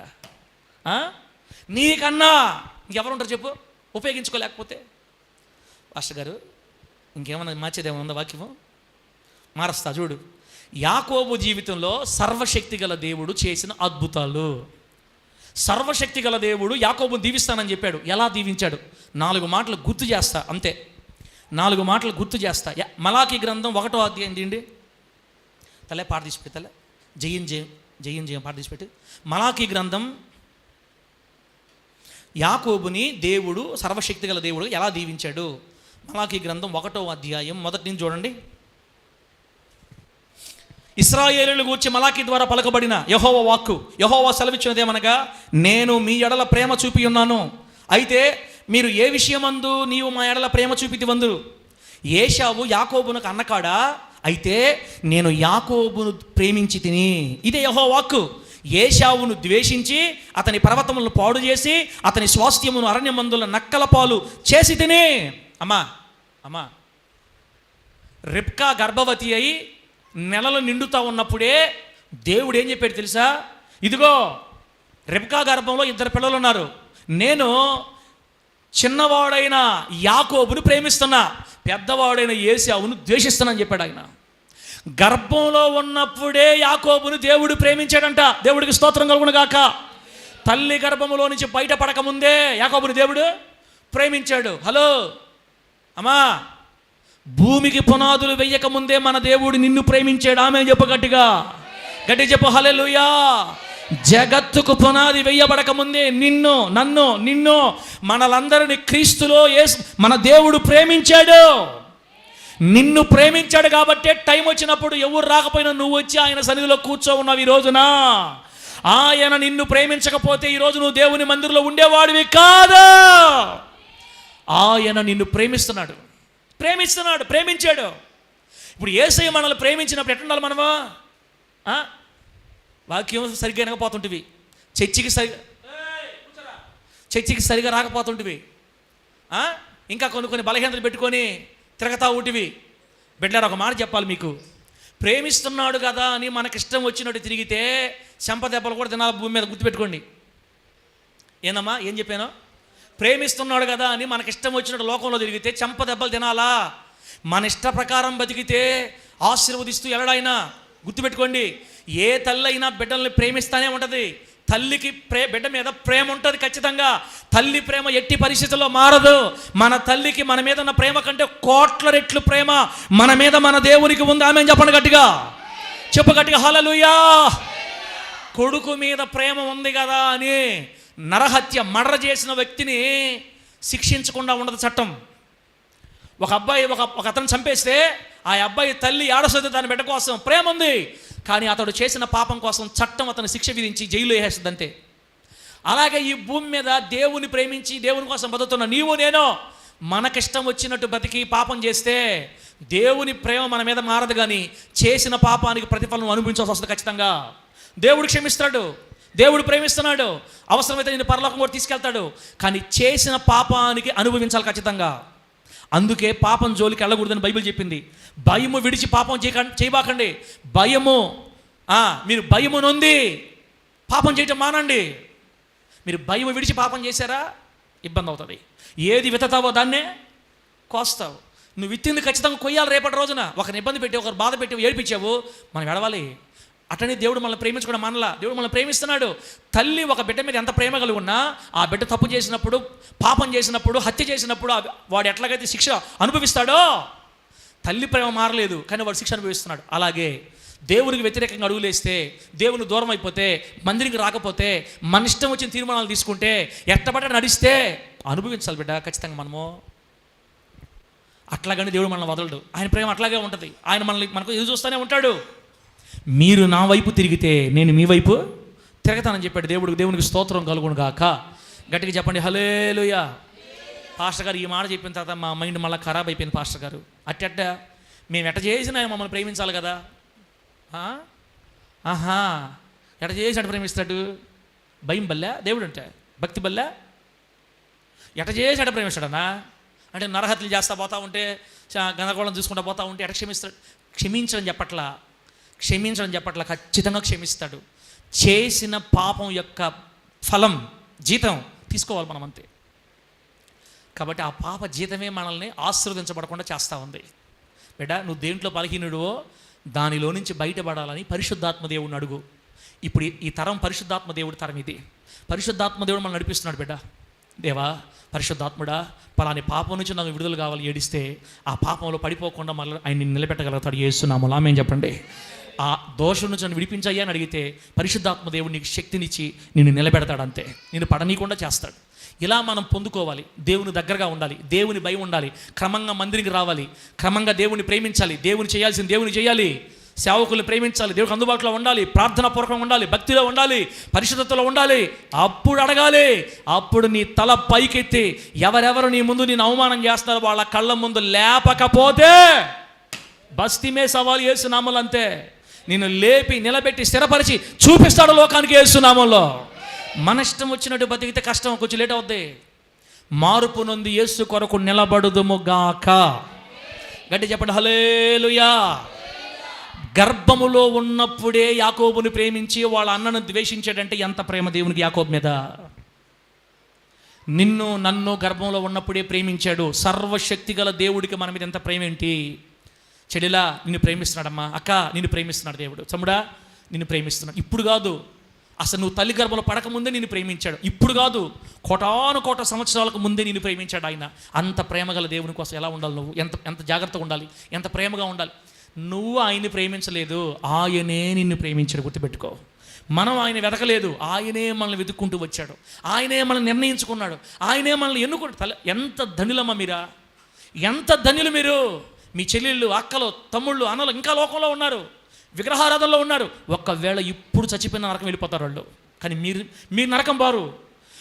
[SPEAKER 1] నీకన్నా ఇంకెవరుంటారు చెప్పు ఉపయోగించుకోలేకపోతే? పాస్టర్ గారు ఇంకేమన్నా మార్చేదేమన్నా ఉందా? వాక్యము మారుస్తా చూడు. యాకోబు జీవితంలో సర్వశక్తి గల దేవుడు చేసిన అద్భుతాలు. సర్వశక్తి గల దేవుడు యాకోబుని దీవిస్తానని చెప్పాడు. ఎలా దీవించాడు? 4 మాటలు గుర్తు చేస్తా అంతే. 4 మాటలు గుర్తు చేస్తా. మలాకీ గ్రంథం 1వ అధ్యాయం తీయండి. తలే పాట తీసిపెట్టి, తలే జయం పాట తీసిపెట్టి. మలాకీ గ్రంథం యాకోబుని దేవుడు సర్వశక్తి గల దేవుడు ఎలా దీవించాడు? మలాకీ గ్రంథం 1వ అధ్యాయం మొదటి నుంచి చూడండి. ఇశ్రాయేలును గూర్చి మలాకీ ద్వారా పలకబడిన యెహోవా వాక్కు. యెహోవా సెలవిచ్చినదేమనగా, నేను మీ ఎడల ప్రేమ చూపి ఉన్నాను, అయితే మీరు ఏ విషయమందు నీవు మా ఎడల ప్రేమ చూపితివందు? ఏశావు యాకోబునకు అన్నకాడా? అయితే నేను యాకోబును ప్రేమించి తిని. ఇదే యెహోవా వాక్కు. ఏశావును ద్వేషించి అతని పర్వతములను పాడు చేసి అతని స్వాస్థ్యమును అరణ్యమందుల నక్కల పాలు చేసి తిని. అమ్మా రిబ్కా గర్భవతి అయి నెలలు నిండుతూ ఉన్నప్పుడే దేవుడు ఏం చెప్పాడు తెలుసా? ఇదిగో రిబ్కా గర్భంలో 2 పిల్లలు ఉన్నారు, నేను చిన్నవాడైన యాకోబును ప్రేమిస్తున్నా, పెద్దవాడైన ఏశావును ద్వేషిస్తున్నాను చెప్పాడు ఆయన. గర్భంలో ఉన్నప్పుడే యాకోబును దేవుడు ప్రేమించాడంట. దేవుడికి స్తోత్రం కలుగును గాక. తల్లి గర్భంలో నుంచి బయటపడకముందే యాకోబుని దేవుడు ప్రేమించాడు. హలో అమ్మా, భూమికి పునాదులు వెయ్యక ముందే మన దేవుడు నిన్ను ప్రేమించాడు. ఆమె చెప్పు గట్టిగా, గట్టి చెప్పు హల్లెలూయా. జగత్తుకు పునాది వెయ్యబడక ముందే నిన్ను మనలందరినీ క్రీస్తులో మన దేవుడు ప్రేమించాడు. నిన్ను ప్రేమించాడు కాబట్టే టైం వచ్చినప్పుడు ఎవరు రాకపోయినా నువ్వు వచ్చి ఆయన సన్నిధిలో కూర్చో ఉన్నావు ఈ రోజున. ఆయన నిన్ను ప్రేమించకపోతే ఈరోజు నువ్వు దేవుని మందిరంలో ఉండేవాడివి కాదు. ఆయన నిన్ను ప్రేమించాడు. ఇప్పుడు యేసయ్య మనల్ని ప్రేమించినప్పుడు ఎట్లుండాలి మనము? వాక్యం సరిగ్గా వినకపోతుంటివి, చర్చికి సరిగా రాకపోతుంటివి, ఇంకా కొన్ని బలహీనతలు పెట్టుకొని తిరగతా ఉంటివి. బిడ్డలారా, ఒక మాట చెప్పాలి మీకు. ప్రేమిస్తున్నాడు కదా అని మనకిష్టం వచ్చినట్టు తిరిగితే చెంప దెబ్బలు కూడా తినాలి భూమి మీద. గుర్తుపెట్టుకోండి. ఏందమ్మా, ఏం చెప్పాను? ప్రేమిస్తున్నాడు కదా అని మనకిష్టం వచ్చినట్టు లోకంలో తిరిగితే చెంప దెబ్బలు తినాలా? మన ఇష్ట ప్రకారం బతికితే ఆశీర్వదిస్తూ ఎలాడైనా. గుర్తుపెట్టుకోండి, ఏ తల్లి అయినా బిడ్డల్ని ప్రేమిస్తానే ఉంటుంది. తల్లికి బిడ్డ మీద ప్రేమ ఉంటుంది ఖచ్చితంగా. తల్లి ప్రేమ ఎట్టి పరిస్థితుల్లో మారదు. మన తల్లికి మన మీద ఉన్న ప్రేమ కంటే కోట్ల రెట్లు ప్రేమ మన మీద మన దేవునికి ఉంది. ఆమె చెప్పండి గట్టిగా, చెప్పు గట్టిగా హల్లెలూయా. కొడుకు మీద ప్రేమ ఉంది కదా అని మర్డర్ చేసిన వ్యక్తిని శిక్షించకుండా ఉండదు చట్టం. ఒక అబ్బాయి ఒక అతను చంపేస్తే ఆ అబ్బాయి తల్లి ఏడవస్తుంది దాని బిడ్డ కోసం, ప్రేమ ఉంది. కానీ అతడు చేసిన పాపం కోసం చట్టం అతను శిక్ష విధించి జైల్లో వేసేస్తుంది అంతే. అలాగే ఈ భూమి మీద దేవుని ప్రేమించి దేవుని కోసం బతుకుతున్న నీవు నేను మనకిష్టం వచ్చినట్టు బతికి పాపం చేస్తే దేవుని ప్రేమ మన మీద మారదు. కానీ చేసిన పాపానికి ప్రతిఫలం అనుభవించాల్సి వస్తుంది ఖచ్చితంగా. దేవుడు క్షమిస్తాడు, దేవుడు ప్రేమిస్తున్నాడు, అవసరమైతే నేను పరలోకం కూడా తీసుకెళ్తాడు. కానీ చేసిన పాపానికి అనుభవించాలి ఖచ్చితంగా. అందుకే పాపం జోలికి వెళ్ళకూడదని బైబిల్ చెప్పింది. భయము విడిచి పాపం చేయబాకండి. మీరు భయము నొంది పాపం చేయటం మానండి. మీరు భయము విడిచి పాపం చేశారా ఇబ్బంది అవుతుంది. ఏది విత్తుతావో దాన్నే కోస్తావు. నువ్వు విత్తింది ఖచ్చితంగా కొయ్యాలి రేపటి రోజున. ఒకరిని ఇబ్బంది పెట్టి, ఒకరు బాధ పెట్టి, ఏడిపించావు, మనం ఎడవాలి. అటనే దేవుడు మనల్ని ప్రేమించుకోవడం మనలా. దేవుడు మనల్ని ప్రేమిస్తున్నాడు. తల్లి ఒక బిడ్డ మీద ఎంత ప్రేమ కలిగి ఉన్నా ఆ బిడ్డ తప్పు చేసినప్పుడు, పాపం చేసినప్పుడు, హత్య చేసినప్పుడు వాడు ఎట్లాగైతే శిక్ష అనుభవిస్తాడో, తల్లి ప్రేమ మారలేదు కానీ వాడు శిక్ష అనుభవిస్తున్నాడు. అలాగే దేవునికి వ్యతిరేకంగా అడుగులేస్తే, దేవుని దూరం అయిపోతే, మందిరికి రాకపోతే, మన ఇష్టం వచ్చిన తీర్మానాలు తీసుకుంటే, ఎట్టబడ్డ నడిస్తే అనుభవించాలి బిడ్డ ఖచ్చితంగా మనము. అట్లాగని దేవుడు మనల్ని వదలడు. ఆయన ప్రేమ అట్లాగే ఉంటుంది. ఆయన మనకు ఎదురు చూస్తూనే ఉంటాడు. మీరు నా వైపు తిరిగితే నేను మీ వైపు తిరగతానని చెప్పాడు దేవుడు. దేవునికి స్తోత్రం కలుగును గాక. గట్టిగా చెప్పండి హల్లెలూయా. పాస్టర్ గారు ఈ మాట చెప్పిన తర్వాత మా మైండ్ మళ్ళీ ఖరాబ్ అయిపోయింది. పాస్టర్ గారు అట్ట మేము ఎట్ట చేసినా ఆయన మమ్మల్ని ప్రేమించాలి కదా. ఎట్ట చేసి అట్ట ప్రేమిస్తాడు? భయం బల్లా దేవుడు అంటే, భక్తి బల్లా ఎట్ట చేసి అట్ట ప్రేమిస్తాడన్నా అంటే నరహత్యలు చేస్తూ పోతా ఉంటే, గందరగోళం చూసుకుంటూ పోతా ఉంటే ఎట్ట క్షమిస్తాడు? క్షమించడం చెప్పట్లా, ఖచ్చితంగా క్షమిస్తాడు. చేసిన పాపం యొక్క ఫలం, జీతం తీసుకోవాలి మనం అంతే. కాబట్టి ఆ పాప జీతమే మనల్ని ఆశీర్వదించబడకుండా చేస్తూ ఉంది. బిడ్డ, నువ్వు దేంట్లో బలహీనుడువో దానిలో నుంచి బయటపడాలని పరిశుద్ధాత్మ దేవుడిని అడుగు. ఇప్పుడు ఈ తరం పరిశుద్ధాత్మ దేవుడి తరం ఇది. పరిశుద్ధాత్మ దేవుడు మనల్ని నడిపిస్తున్నాడు. బిడ్డ, దేవా పరిశుద్ధాత్ముడా, పలాని పాపం నుంచి నాకు విడుదల కావాలి ఏడిస్తే ఆ పాపంలో పడిపోకుండా మళ్ళీ ఆయన నిలబెట్టగలుగుతాడు. యేసునామములో ఆమేన్ చెప్పండి. ఆ దోషం నుంచి నన్ను విడిపించయ్యా అని అడిగితే పరిశుద్ధాత్మ దేవుడు నీకు శక్తినిచ్చి నిన్ను నిలబెడతాడు. అంతే, నేను పడనీయకుండా చేస్తాడు. ఇలా మనం పొందుకోవాలి. దేవుని దగ్గరగా ఉండాలి, దేవుని భయం ఉండాలి, క్రమంగా మందిరికి రావాలి, క్రమంగా దేవుని ప్రేమించాలి, దేవుని చేయాల్సింది దేవుని చేయాలి, సేవకుల్ని ప్రేమించాలి, దేవుడికి అందుబాటులో ఉండాలి, ప్రార్థనాపూర్వకంగా ఉండాలి, భక్తిలో ఉండాలి, పరిశుద్ధతలో ఉండాలి. అప్పుడు అడగాలి. అప్పుడు నీ తల పైకెత్తి ఎవరెవరు నీ ముందు నేను అవమానం చేస్తారో వాళ్ళ కళ్ళ ముందు లేపకపోతే బస్తీమే సవాల్ యేసునామములో అంతే. నిన్ను లేపి నిలబెట్టి స్థిరపరిచి చూపిస్తాడు లోకానికి యేసునామములో. మన ఇష్టం వచ్చినట్టు బతికితే కష్టం, కొంచెం లేట్ అవుద్ది. మార్పు నొంది యేసు కొరకు నిలబడుదుము గాక. గట్టి చెప్పండి హల్లెలూయా. గర్భములో ఉన్నప్పుడే యాకోబుని ప్రేమించి వాళ్ళ అన్నను ద్వేషించాడంటే ఎంత ప్రేమ దేవునికి యాకోబు మీద. నిన్ను నన్ను గర్భంలో ఉన్నప్పుడే ప్రేమించాడు. సర్వశక్తి గల దేవుడికి మన మీద ఎంత ప్రేమ ఏంటి. చెడిలా నిన్ను ప్రేమిస్తున్నాడమ్మా, అక్క నిన్ను ప్రేమిస్తున్నాడు దేవుడు, తమ్ముడా నిన్ను ప్రేమిస్తున్నాడు. ఇప్పుడు కాదు, అసలు నువ్వు తల్లి గర్భంలో పడకముందే నిన్ను ప్రేమించాడు. ఇప్పుడు కాదు, కోటాను కోట సంవత్సరాలకు ముందే నిన్ను ప్రేమించాడు ఆయన. అంత ప్రేమగల దేవుని కోసం ఎలా ఉండాలి నువ్వు? ఎంత జాగ్రత్తగా ఉండాలి, ఎంత ప్రేమగా ఉండాలి. నువ్వు ఆయన్ని ప్రేమించలేదు, ఆయనే నిన్ను ప్రేమించాడు. గుర్తుపెట్టుకో. మనం ఆయన వెతకలేదు, ఆయనే మనల్ని వెతుక్కుంటూ వచ్చాడు. ఆయనే మనల్ని నిర్ణయించుకున్నాడు, ఆయనే మనల్ని ఎన్నుకున్నాడు. ఎంత ధనులమ్మ మీరా, ఎంత ధన్యులు మీరు. మీ చెల్లెళ్ళు, అక్కలు, తమ్ముళ్ళు, అన్నలు ఇంకా లోకంలో ఉన్నారు, విగ్రహారాధనలో ఉన్నారు. ఒక్కవేళ ఇప్పుడు చచ్చిపోయిన నరకం వెళ్ళిపోతారు వాళ్ళు. కానీ మీరు నరకం బారు.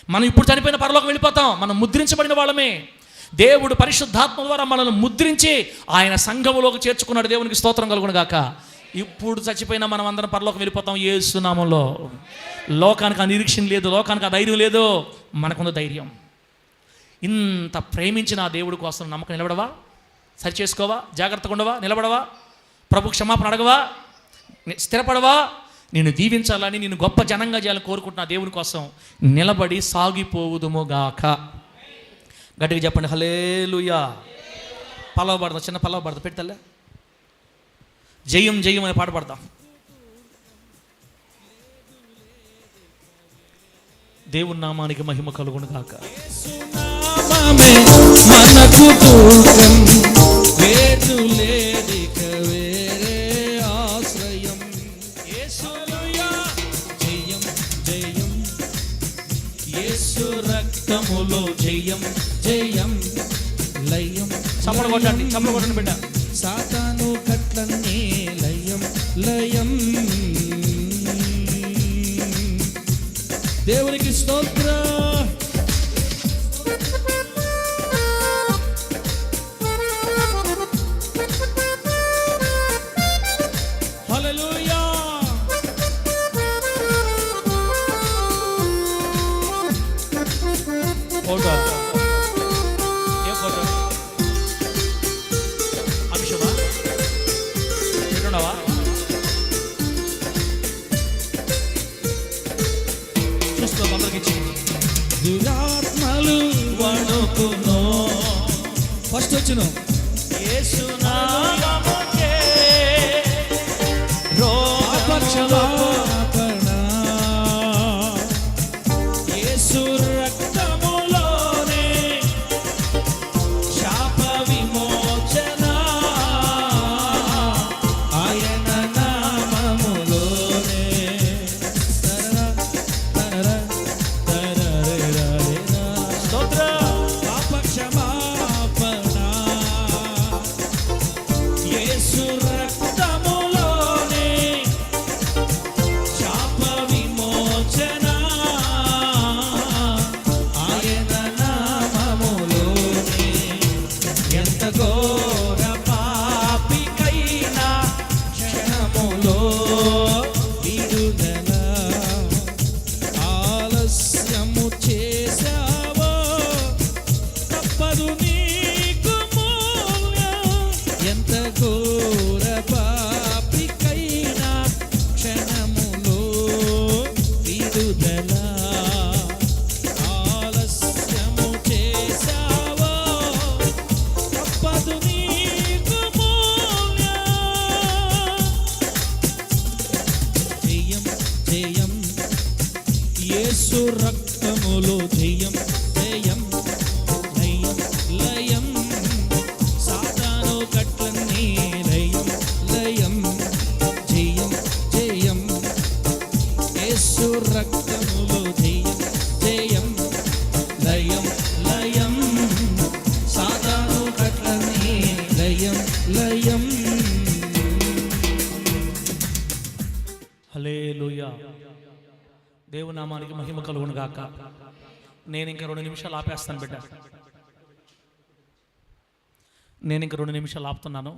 [SPEAKER 1] మనం ఇప్పుడు చనిపోయిన పరలోకం వెళ్ళిపోతాం. మనం ముద్రించబడిన వాళ్ళమే. దేవుడు పరిశుద్ధాత్మ ద్వారా మనల్ని ముద్రించి ఆయన సంఘములోకి చేర్చుకున్నాడు. దేవునికి స్తోత్రం కలుగును గాక. ఇప్పుడు చచ్చిపోయినా మనం అందరం పరలోకం వెళ్ళిపోతాం యేసు నామములో. లోకానికి ఆ నిరీక్షణ లేదు, లోకానికి ఆ ధైర్యం లేదు, మనకున్న ధైర్యం. ఇంత ప్రేమించిన ఆ దేవుడి కోసం నమ్మకం నిలబడవా? సరి చేసుకోవా? జాగ్రత్తగా ఉండవా? నిలబడవా? ప్రభు క్షమాపణ అడగవా? స్థిరపడవా? నిన్ను దీవించాలని, నిన్ను గొప్ప జనంగా చేయాలని కోరుకుంటున్న దేవుని కోసం నిలబడి సాగిపోవుదుముగాక. గట్టిగా చెప్పండి హల్లెలూయా. పల్లవ పడదాం, చిన్న పల్లవ పడదాం, పెడతలే. జయం జయం అనే పాట పడదాం. దేవుని నామానికి మహిమ కలుగును గాక. మనకు దూరం వేదులేదిక వేరే ఆశ్రయం. యేసయ్యా జయం జయం, యేసు రక్తములో జయం జయం లయం. చప్పట కొట్టండి బిడ్డ. సాతాను కట్లన్నీ లయం లయం. దేవునికి స్తోత్రం. హల్లెలూయా. ఫోటో ఏ ఫోటో? అభిషేకమా? పెట్టున్నావా? చూస్తూ అందరికి దురాత్మలు వణుకును. ఫస్ట్ వచ్చును యేసు నామముకే రోగక్షమాపణ. యేసు రక్తములోనే శాప విమోచన. ఆయన నామములోనే స్తోత్ర పాప క్షమాపణ. యేసు రక్తములోనే శాప విమోచన. ఆయన నామములోనే ఎంత ఘోర పాపికైనా క్షణములో విడుదల. ఆలస్యము చేశావో తప్పదు నీకు మూల్యం. ఎంత ఘోర పాపికైనా క్షణములో విడుదల. ఆలస్యము చేశావో తప్పదు నీకు మూల్యం. జయం జయం, యేసు రక్తములో జయం జయం లయం లయం. సాతాను కట్లన్నీ లయం లయం. జయం జయం, యేసు రక్తములో జయం జయం లయం లయం. సాతాను కట్లన్నీ లయం లయం. హల్లెలూయా. దేవుని నామానికి మహిమ కలుగును గాక. నేను ఇంకా 2 నిమిషాలు ఆపేస్తాను బిడ్డ. నేను ఇంకా 2 నిమిషాలు ఆపుతున్నాను.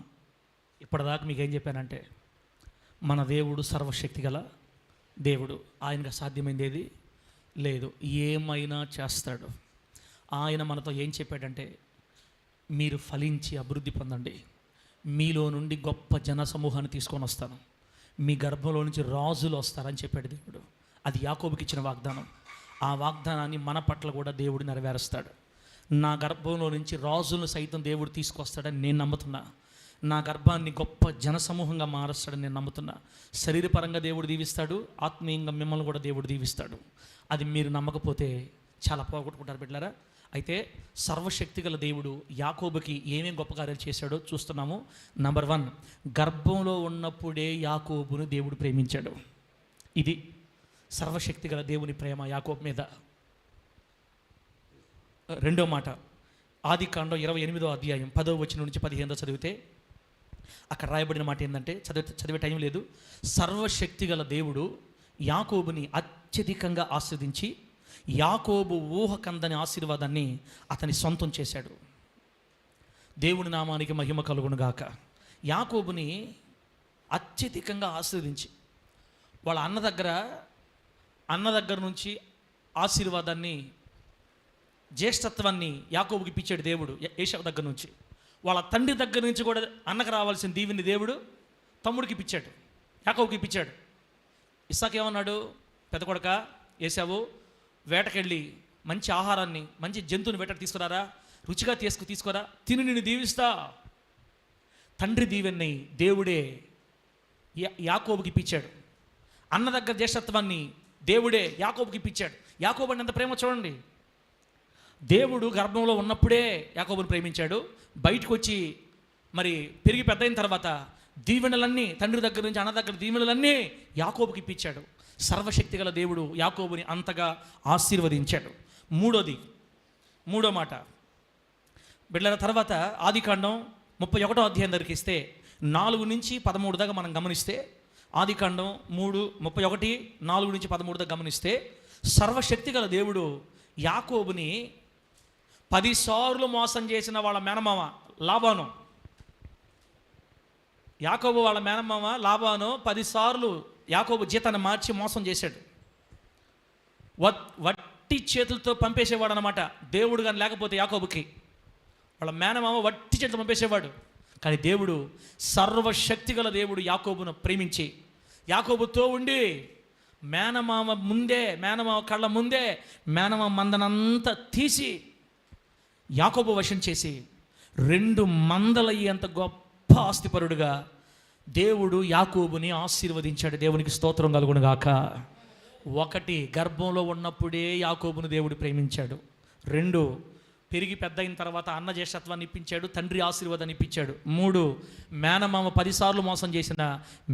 [SPEAKER 1] ఇప్పటిదాకా మీకు ఏం చెప్పానంటే, మన దేవుడు సర్వశక్తి గల దేవుడు. ఆయనకు అసాధ్యమైంది ఏది లేదు. ఏమైనా చేస్తాడు. ఆయన మనతో ఏం చెప్పాడంటే, మీరు ఫలించి అభివృద్ధి పొందండి, మీలో నుండి గొప్ప జన సమూహాన్ని తీసుకొని వస్తాను, మీ గర్భంలో నుంచి రాజులు వస్తారని చెప్పాడు దేవుడు. అది యాకోబుకి ఇచ్చిన వాగ్దానం. ఆ వాగ్దానాన్ని మన పట్ల కూడా దేవుడు నెరవేరుస్తాడు. నా గర్భంలో నుంచి రాజులను సైతం దేవుడు తీసుకొస్తాడని నేను నమ్ముతున్నా. నా గర్భాన్ని గొప్ప జనసమూహంగా మారుస్తాడని నేను నమ్ముతున్నా. శరీరపరంగా దేవుడు దీవిస్తాడు, ఆత్మీయంగా మిమ్మల్ని కూడా దేవుడు దీవిస్తాడు. అది మీరు నమ్మకపోతే చాలా పోగొట్టుకుంటారు బిడ్డలారా. అయితే సర్వశక్తిగల దేవుడు యాకోబుకి ఏమేం గొప్ప కార్యాలు చేశాడో చూస్తున్నాము. నంబర్ 1, గర్భంలో ఉన్నప్పుడే యాకోబును దేవుడు ప్రేమించాడు. ఇది సర్వశక్తిగల దేవుని ప్రేమ యాకోబు మీద. రెండో మాట, ఆదికాండం 28వ అధ్యాయం 10వ వచనం నుంచి 15వ చదివితే అక్కడ రాయబడిన మాట ఏంటంటే, చదివే టైం లేదు. సర్వశక్తిగల దేవుడు యాకోబుని అత్యధికంగా ఆస్వాదించి యాకోబు ఊహకందని ఆశీర్వాదాన్ని అతని సొంతం చేశాడు. దేవుని నామానికి మహిమ కలుగునుగాక. యాకోబుని అత్యధికంగా ఆశీర్వదించి వాళ్ళ అన్న దగ్గర నుంచి ఆశీర్వాదాన్ని, జ్యేష్ఠత్వాన్ని యాకోబుకి ఇప్పించాడు దేవుడు. ఏశావు దగ్గర నుంచి, వాళ్ళ తండ్రి దగ్గర నుంచి కూడా అన్నకు రావాల్సిన దీవెని దేవుడు తమ్ముడికి ఇప్పించాడు, యాకోబుకి ఇప్పించాడు. ఇస్సాకు ఏమన్నాడు, పెద్ద కొడుక ఏశావు, వేటకెళ్ళి మంచి ఆహారాన్ని, మంచి జంతువుని వేటకు తీసుకురారా, రుచిగా తీసుకురా, తిని నిన్ను దీవిస్తా. తండ్రి దీవెన్ని దేవుడే యాకోబుకి ఇప్పించాడు. అన్న దగ్గర జ్యేష్ఠత్వాన్ని దేవుడే యాకోబుకి ఇప్పించాడు. యాకోబు ఎంత ప్రేమ చూడండి. దేవుడు గర్భంలో ఉన్నప్పుడే యాకోబుని ప్రేమించాడు. బయటకు వచ్చి మరి పెరిగి పెద్ద అయిన తర్వాత దీవెనలన్నీ, తండ్రి దగ్గర నుంచి అన్న దగ్గర దీవెనలన్నీ యాకోబుకి ఇప్పించాడు. సర్వశక్తి గల దేవుడు యాకోబుని అంతగా ఆశీర్వదించాడు. మూడో మాట బిడ్డల తర్వాత ఆదికాండం 31వ అధ్యాయం దగ్గరికి ఇస్తే 4 నుంచి 13 దాకా మనం గమనిస్తే, ఆదికాండం 31, 4 నుంచి 13 దాకా గమనిస్తే, సర్వశక్తి గల దేవుడు యాకోబుని 10 సార్లు మోసం చేసిన వాళ్ళ మేనమామ లాబాను, యాకోబు వాళ్ళ మేనమామ లాబాను 10 సార్లు యాకోబు జీతాన్ని మార్చి మోసం చేశాడు. వట్టి చేతులతో పంపేసేవాడు అనమాట. దేవుడు కానీ లేకపోతే యాకోబుకి వాళ్ళ మేనమామ వట్టి చేతులు పంపేసేవాడు. కానీ దేవుడు, సర్వశక్తిగల దేవుడు యాకోబును ప్రేమించి యాకోబుతో ఉండి మేనమామ కళ్ళ ముందే మేనమామ మందనంతా తీసి యాకోబు వశం చేసి 2 మందలయ్యేంత గొప్ప ఆస్తిపరుడుగా దేవుడు యాకోబుని ఆశీర్వదించాడు. దేవునికి స్తోత్రం కలుగునుగాక. 1, గర్భంలో ఉన్నప్పుడే యాకోబును దేవుడు ప్రేమించాడు. 2, పెరిగి పెద్ద అయిన తర్వాత అన్న జ్యేష్ఠత్వాన్ని ఇప్పించాడు, తండ్రి ఆశీర్వాదాన్ని ఇప్పించాడు. 3, మేనమామ 10 సార్లు మోసం చేసిన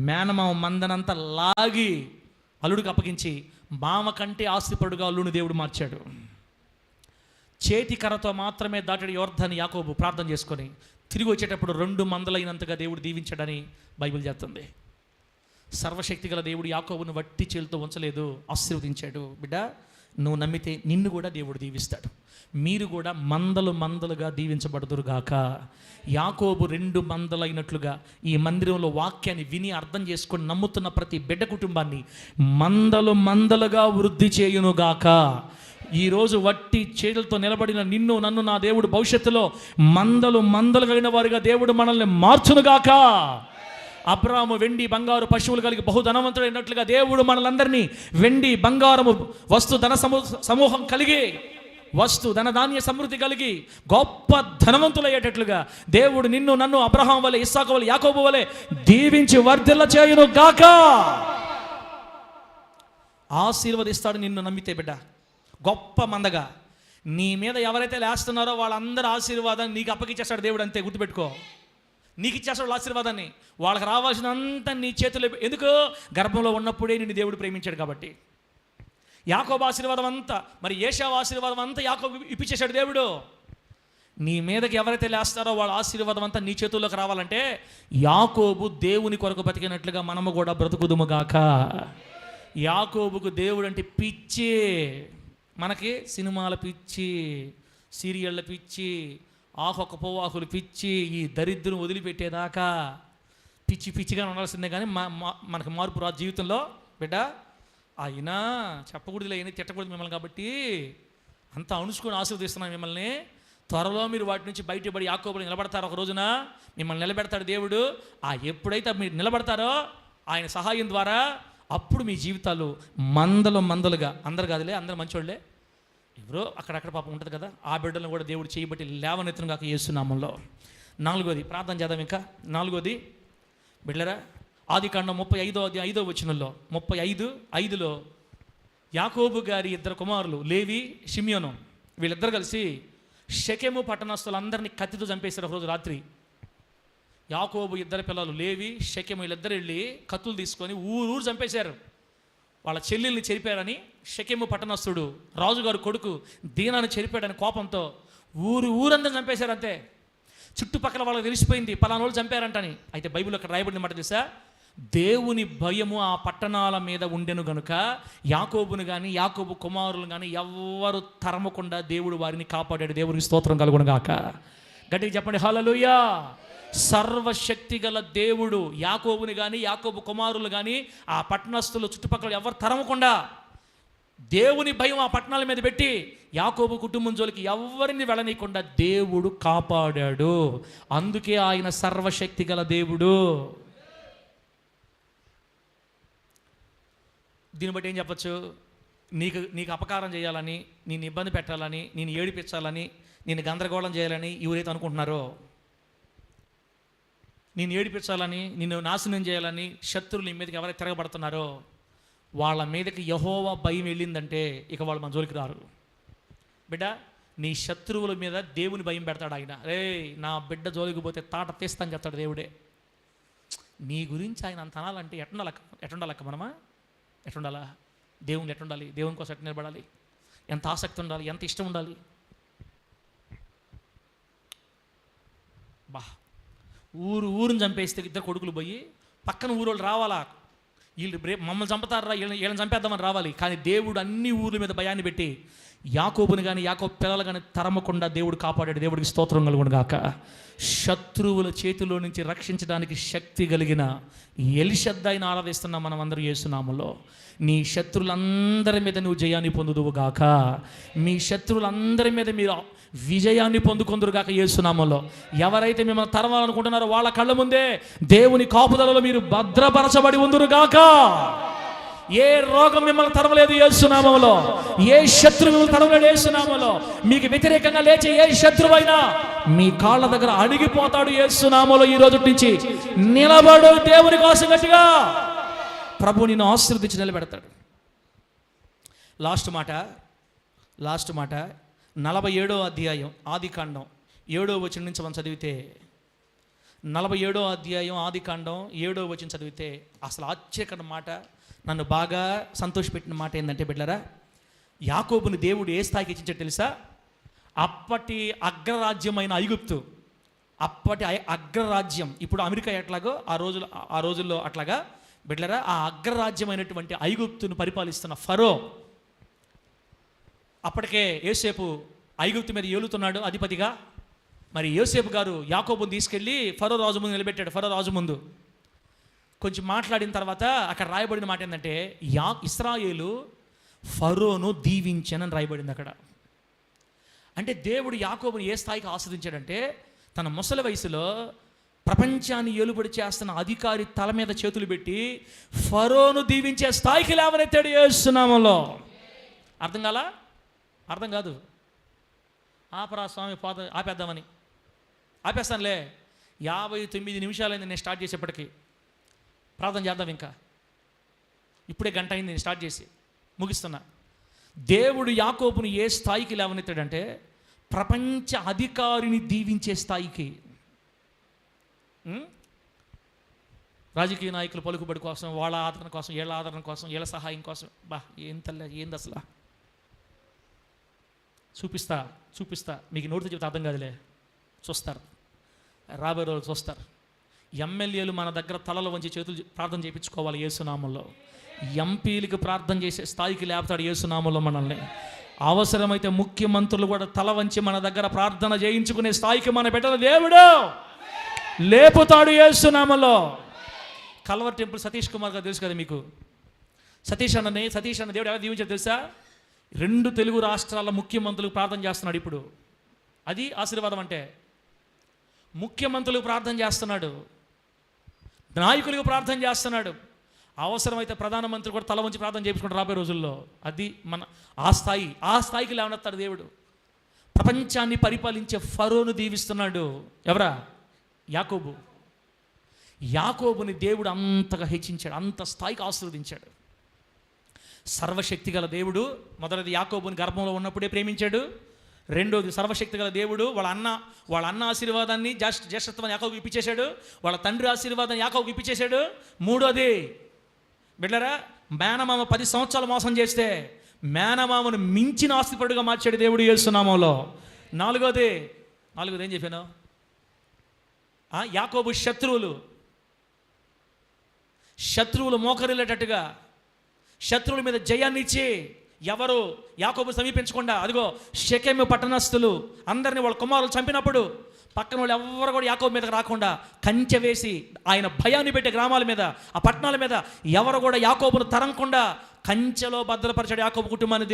[SPEAKER 1] మేనమామ మందనంతా లాగి అల్లుడికి అప్పగించి మామ కంటే ఆస్తిపరుడుగా అల్లుని దేవుడు మార్చాడు. చేతి కర్రతో మాత్రమే దాటాడు యోర్దాను యాకోబు ప్రార్థన చేసుకొని. తిరిగి వచ్చేటప్పుడు 2 మందలైనంతగా దేవుడు దీవించాడని బైబిల్ చెప్తుంది. సర్వశక్తిగల దేవుడు యాకోబును వట్టి చేతులతో ఉంచలేదు, ఆశీర్వదించాడు. బిడ్డ, నువ్వు నమ్మితే నిన్ను కూడా దేవుడు దీవిస్తాడు. మీరు కూడా మందలుగా దీవించబడుదురుగాక. యాకోబు 2 మందలైనట్లుగా ఈ మందిరంలో వాక్యాన్ని విని అర్థం చేసుకొని నమ్ముతున్న ప్రతి బిడ్డ కుటుంబాన్ని మందలుగా వృద్ధి చేయునుగాక. ఈరోజు వట్టి చేతులతో నిలబడిన నిన్ను నన్ను నా దేవుడు భవిష్యత్తులో మందలు కలిగిన వారిగా దేవుడు మనల్ని మార్చునుగాక. అబ్రాహాము వెండి బంగారు పశువులు కలిగి బహుధనవంతుడైనట్లుగా దేవుడు మనలందరినీ వెండి బంగారము వస్తు ధన సమూహం కలిగి, వస్తు ధన ధాన్య సమృద్ధి కలిగి గొప్ప ధనవంతులయ్యేటట్లుగా దేవుడు నిన్ను నన్ను అబ్రహాం వలె, ఇస్సాకు వలె, యాకోబు వలె దీవించి వర్ధిల్ల చేయును గాక. ఆశీర్వదిస్తాడు నిన్ను నమ్మితే బిడ్డ. గొప్ప మందగా నీ మీద ఎవరైతే లేస్తున్నారో వాళ్ళందరూ ఆశీర్వాదాన్ని నీకు అప్పగిచ్చేస్తాడు దేవుడు. అంతే గుర్తుపెట్టుకో. నీకు ఇచ్చేస్తాడు ఆశీర్వాదాన్ని. వాళ్ళకి రావాల్సినంత నీ చేతులు. ఎందుకు? గర్భంలో ఉన్నప్పుడే నిన్ను దేవుడు ప్రేమించాడు కాబట్టి. యాకోబు ఆశీర్వాదం అంతా, మరి ఏశావు ఆశీర్వాదం అంతా యాకోబు ఇప్పించేశాడు దేవుడు. నీ మీదకి ఎవరైతే లేస్తారో వాళ్ళ ఆశీర్వాదం అంతా నీ చేతుల్లోకి రావాలంటే యాకోబు దేవుని కొరకు బతికినట్లుగా మనము కూడా బ్రతుకుదుముగాక. యాకోబుకు దేవుడు అంటే పిచ్చి. మనకి సినిమాల పిచ్చి, సీరియళ్ళ పిచ్చి, ఆకొక పోవాకులు పిచ్చి, ఈ దరిద్రం వదిలిపెట్టేదాకా పిచ్చిగా ఉండాల్సిందే. కానీ మనకు మార్పు రా జీవితంలో బిడ్డ. అయినా చెప్పకూడదులే, అయినా తిట్టకూడదు మిమ్మల్ని కాబట్టి అంతా అణుచుకొని ఆశీర్వదిస్తున్నాను మిమ్మల్ని. త్వరలో మీరు వాటి నుంచి బయటపడి యాకోబులు నిలబడతారు. ఒక రోజున మిమ్మల్ని నిలబెడతాడు దేవుడు. ఎప్పుడైతే మీరు నిలబడతారో ఆయన సహాయం ద్వారా, అప్పుడు మీ జీవితాలు మందలుగా, అందరు కాదులే, అందరు మంచోళ్ళే, ఎవరో అక్కడక్కడ పాపం ఉంటుంది కదా, ఆ బిడ్డలను కూడా దేవుడు చేయబట్టి లేవనెత్తును కాక యేసు నామంలో. నాలుగోది ప్రార్థన చేద్దాం. ఇంకా నాలుగోది బిడ్డరా, ఆదికాండం 35 వచనంలో 35:5లో యాకోబు గారి ఇద్దరు కుమారులు లేవి, షిమ్యోను, వీళ్ళిద్దరు కలిసి షెకెము పట్టణస్తులందరినీ కత్తితో చంపేశారు ఒకరోజు రాత్రి. యాకోబు ఇద్దరు పిల్లలు లేవి, షెకెము వీళ్ళిద్దరు వెళ్ళి కత్తులు తీసుకొని ఊరు చంపేశారు. వాళ్ళ చెల్లెల్ని చెరిపారని షెకెము పట్టణస్తుడు రాజుగారు కొడుకు దీనాన్ని చెరిపాడని కోపంతో ఊరందరూ చంపేశారు. అంతే, చుట్టుపక్కల వాళ్ళకి తెలిసిపోయింది పలానా వాళ్ళు చంపారంటని. అయితే బైబిల్ అక్కడ రాయబడిన మాట తెలుసా, దేవుని భయము ఆ పట్టణాల మీద ఉండెను గనుక యాకోబును కానీ యాకోబు కుమారులు కానీ ఎవ్వరు తరమకుండా దేవుడు వారిని కాపాడాడు. దేవునికి స్తోత్రం కలుగును గాక. గట్టిగా చెప్పండి హల్లెలూయా. సర్వశక్తి గల దేవుడు యాకోబుని కానీ యాకోబు కుమారులు కానీ ఆ పట్టణస్తులు చుట్టుపక్కల ఎవరు తరమకుండా దేవుని భయం ఆ పట్టణాల మీద పెట్టి యాకోబు కుటుంబం జోలికి ఎవరిని వెళ్ళనీయకుండా దేవుడు కాపాడాడు. అందుకే ఆయన సర్వశక్తి గల దేవుడు. దీన్ని బట్టి ఏం చెప్పచ్చు, నీకు అపకారం చేయాలని, నేను ఇబ్బంది పెట్టాలని, నేను ఏడిపించాలని, నేను గందరగోళం చేయాలని ఎవరైతే అనుకుంటున్నారో, నేను ఏడిపించాలని, నిన్ను నాశనం చేయాలని శత్రువులు నీ మీదకి ఎవరైతే తిరగబడుతున్నారో వాళ్ళ మీదకి యెహోవా భయం వెళ్ళిందంటే ఇక వాళ్ళు మన జోలికి రారు. బిడ్డ, నీ శత్రువుల మీద దేవుని భయం పెడతాడు ఆయన. రే, నా బిడ్డ జోలికి పోతే తాట తీస్తాను చెప్తాడు దేవుడే. నీ గురించి ఆయన అంత అనాలంటే ఎట్టుండాలక్క మనమా? ఎట్టుండాలా? దేవుని ఎట్టుండాలి? దేవుని కోసం ఎట్టు నిలబడాలి? ఎంత ఆసక్తి ఉండాలి? ఎంత ఇష్టం ఉండాలి? ఊరుని చంపేస్తే ఇద్దరు కొడుకులు పోయి పక్కన ఊరోళ్ళు రావాలా, వీళ్ళు మమ్మల్ని చంపుతారా, వీళ్ళని చంపేద్దామని రావాలి. కానీ దేవుడు అన్ని ఊర్ల మీద భయాన్ని పెట్టి యాకోబుని కానీ యాకోబు పిల్లలు కానీ తరమకుండా దేవుడు కాపాడాడు. దేవుడికి స్తోత్రం కలుగును గాక. శత్రువుల చేతిలో నుంచి రక్షించడానికి శక్తి కలిగిన ఎలీషద్దాయిని ఆరాధిస్తున్నాం మనం అందరూ యేసునామములో. నీ శత్రువులందరి మీద నువ్వు జయాన్ని పొందుదువు గాక. మీ శత్రువులందరి మీద మీరు విజయాన్ని పొందుకొందురు గాక యేసునామములో. ఎవరైతే మిమ్మల్ని తరవాలనుకుంటున్నారో వాళ్ళ కళ్ళ ముందే దేవుని కాపుదలలో మీరు భద్రపరచబడి ఉందురు గాక. ఏ రోగం మిమ్మల్ని తరవలేదు యేసునామములో, ఏ శత్రువు మిమ్మల్ని తరవలేదు యేసునామములో. మీకు వ్యతిరేకంగా లేచే ఏ శత్రువైనా మీ కాళ్ళ దగ్గర అణిగిపోతాడు యేసునామములో. ఈ రోజు నుంచి నిలబడు దేవుని కోసం గట్టిగా. ప్రభు నిన్ను ఆశీర్వదించి నిలబెడతాడు. లాస్ట్ మాట 47వ అధ్యాయం ఆదికాండం 7వ వచనం నుంచి మనం చదివితే, 47వ అధ్యాయం ఆదికాండం 7వ వచనం చదివితే అసలు ఆశ్చర్యకరమైన మాట, నన్ను బాగా సంతోషపెట్టిన మాట ఏంటంటే బిడ్డలారా, యాకోబుని దేవుడు ఏ స్థాయికి ఇచ్చించాడు తెలుసా? అప్పటి అగ్రరాజ్యమైన ఐగుప్తు, అప్పటి అగ్రరాజ్యం ఇప్పుడు అమెరికా ఎట్లాగో ఆ రోజుల్లో అట్లాగా బిడ్డలారా, ఆ అగ్రరాజ్యమైనటువంటి ఐగుప్తును పరిపాలిస్తున్న ఫరో, అప్పటికే యోసేపు ఐగుప్తు మీద ఏలుతున్నాడు అధిపతిగా. మరి యోసేపు గారు యాకోబుని తీసుకెళ్ళి ఫరో రాజు ముందు నిలబెట్టాడు. ఫరో రాజు ముందు కొంచెం మాట్లాడిన తర్వాత అక్కడ రాయబడిన మాట ఏంటంటే, ఇశ్రాయేలు ఫరోను దీవించానని రాయబడింది అక్కడ. అంటే దేవుడు యాకోబుని ఏ స్థాయికి ఆస్వాదించాడంటే, తన ముసలి వయసులో ప్రపంచాన్ని ఏలుబడి చేస్తున్న అధికారి తల మీద చేతులు పెట్టి ఫరోను దీవించే స్థాయికి లేవనెత్తాడు యేసునామములో. అర్థం కాలా? అర్థం కాదు. ఆపరా స్వామి ఆపేద్దామని ఆపేస్తానులే. 59 నిమిషాలైంది నేను స్టార్ట్ చేసేప్పటికీ. ప్రార్థన చేద్దాం. ఇంకా ఇప్పుడే గంట అయింది నేను స్టార్ట్ చేసి ముగిస్తున్నా. దేవుడు యాకోబుని ఏ స్థాయికి లేవనెత్తాడంటే, ప్రపంచ అధికారిని దీవించే స్థాయికి. రాజకీయ నాయకుల పలుకుబడి కోసం, వాళ్ళ ఆదరణ కోసం, వీళ్ళ ఆదరణ కోసం, వీళ్ళ సహాయం కోసం, ఏంది అసలు చూపిస్తా మీకు నోటితో చెప్తే అర్థం కాదులే. చూస్తారు, రాబోయే రోజులు చూస్తారు. ఎమ్మెల్యేలు మన దగ్గర తలలు వంచి చేతులు ప్రార్థన చేయించుకోవాలి యేసునామంలో. ఎంపీలకు ప్రార్థన చేసే స్థాయికి లేపుతాడు యేసునామంలో మనల్ని. అవసరమైతే ముఖ్యమంత్రులు కూడా తల వంచి మన దగ్గర ప్రార్థన చేయించుకునే స్థాయికి మన బిడ్డల దేవుడు లేపుతాడు యేసునామంలో. కల్వర్ టెంపుల్ సతీష్ కుమార్ గారు తెలుసు కదా మీకు. సతీష్ అన్న దేవుడు ఎలా దీవించారు తెలుసా? 2 తెలుగు రాష్ట్రాల ముఖ్యమంత్రులకు ప్రార్థన చేస్తున్నాడు ఇప్పుడు. అది ఆశీర్వాదం అంటే. ముఖ్యమంత్రులకు ప్రార్థన చేస్తున్నాడు, నాయకులకు ప్రార్థన చేస్తున్నాడు. అవసరమైతే ప్రధానమంత్రి కూడా తల వంచి ప్రార్థన చేయించుకుంటారు రాబోయే రోజుల్లో. అది మన ఆ స్థాయికి లేవనెత్తాడు దేవుడు. ప్రపంచాన్ని పరిపాలించే ఫరోను దీవిస్తున్నాడు. ఎవరా? యాకోబుని దేవుడు అంతగా హెచ్చించాడు, అంత స్థాయికి ఆశీర్వదించాడు. సర్వశక్తి గల దేవుడు మొదటిది యాకోబుని గర్భంలో ఉన్నప్పుడే ప్రేమించాడు. రెండోది సర్వశక్తి గల దేవుడు వాళ్ళ అన్న ఆశీర్వాదాన్ని జ్యేష్ఠత్వాన్ని యాకోబుకి ఇప్పించేశాడు. వాళ్ళ తండ్రి ఆశీర్వాదాన్ని యాకోబుకి ఇప్పించేశాడు. మూడోది బిడ్డరా, మేనమామ 10 సంవత్సరాలు మోసం చేస్తే మేనమామను మించిన ఆస్తిపరుడుగా మార్చాడు దేవుడు యేసు నామములో. నాలుగోది ఏం చెప్పాను, యాకోబు శత్రువులు మోకరిల్లేటట్టుగా శత్రువుల మీద జయాన్ని ఇచ్చి ఎవరు యాకోబు సమీపించకుండా, అదిగో షెకెము పట్టణస్థులు అందరినీ వాళ్ళ కుమారులు చంపినప్పుడు పక్కన వాళ్ళు ఎవరు కూడా యాకోబు మీదకి రాకుండా కంచె వేసి ఆయన భయాన్ని పెట్టే గ్రామాల మీద, ఆ పట్టణాల మీద ఎవరు కూడా యాకోబును తరంకుండా కంచెలో భద్రపరిచాడు యాకోబు కుటుంబాన్ని.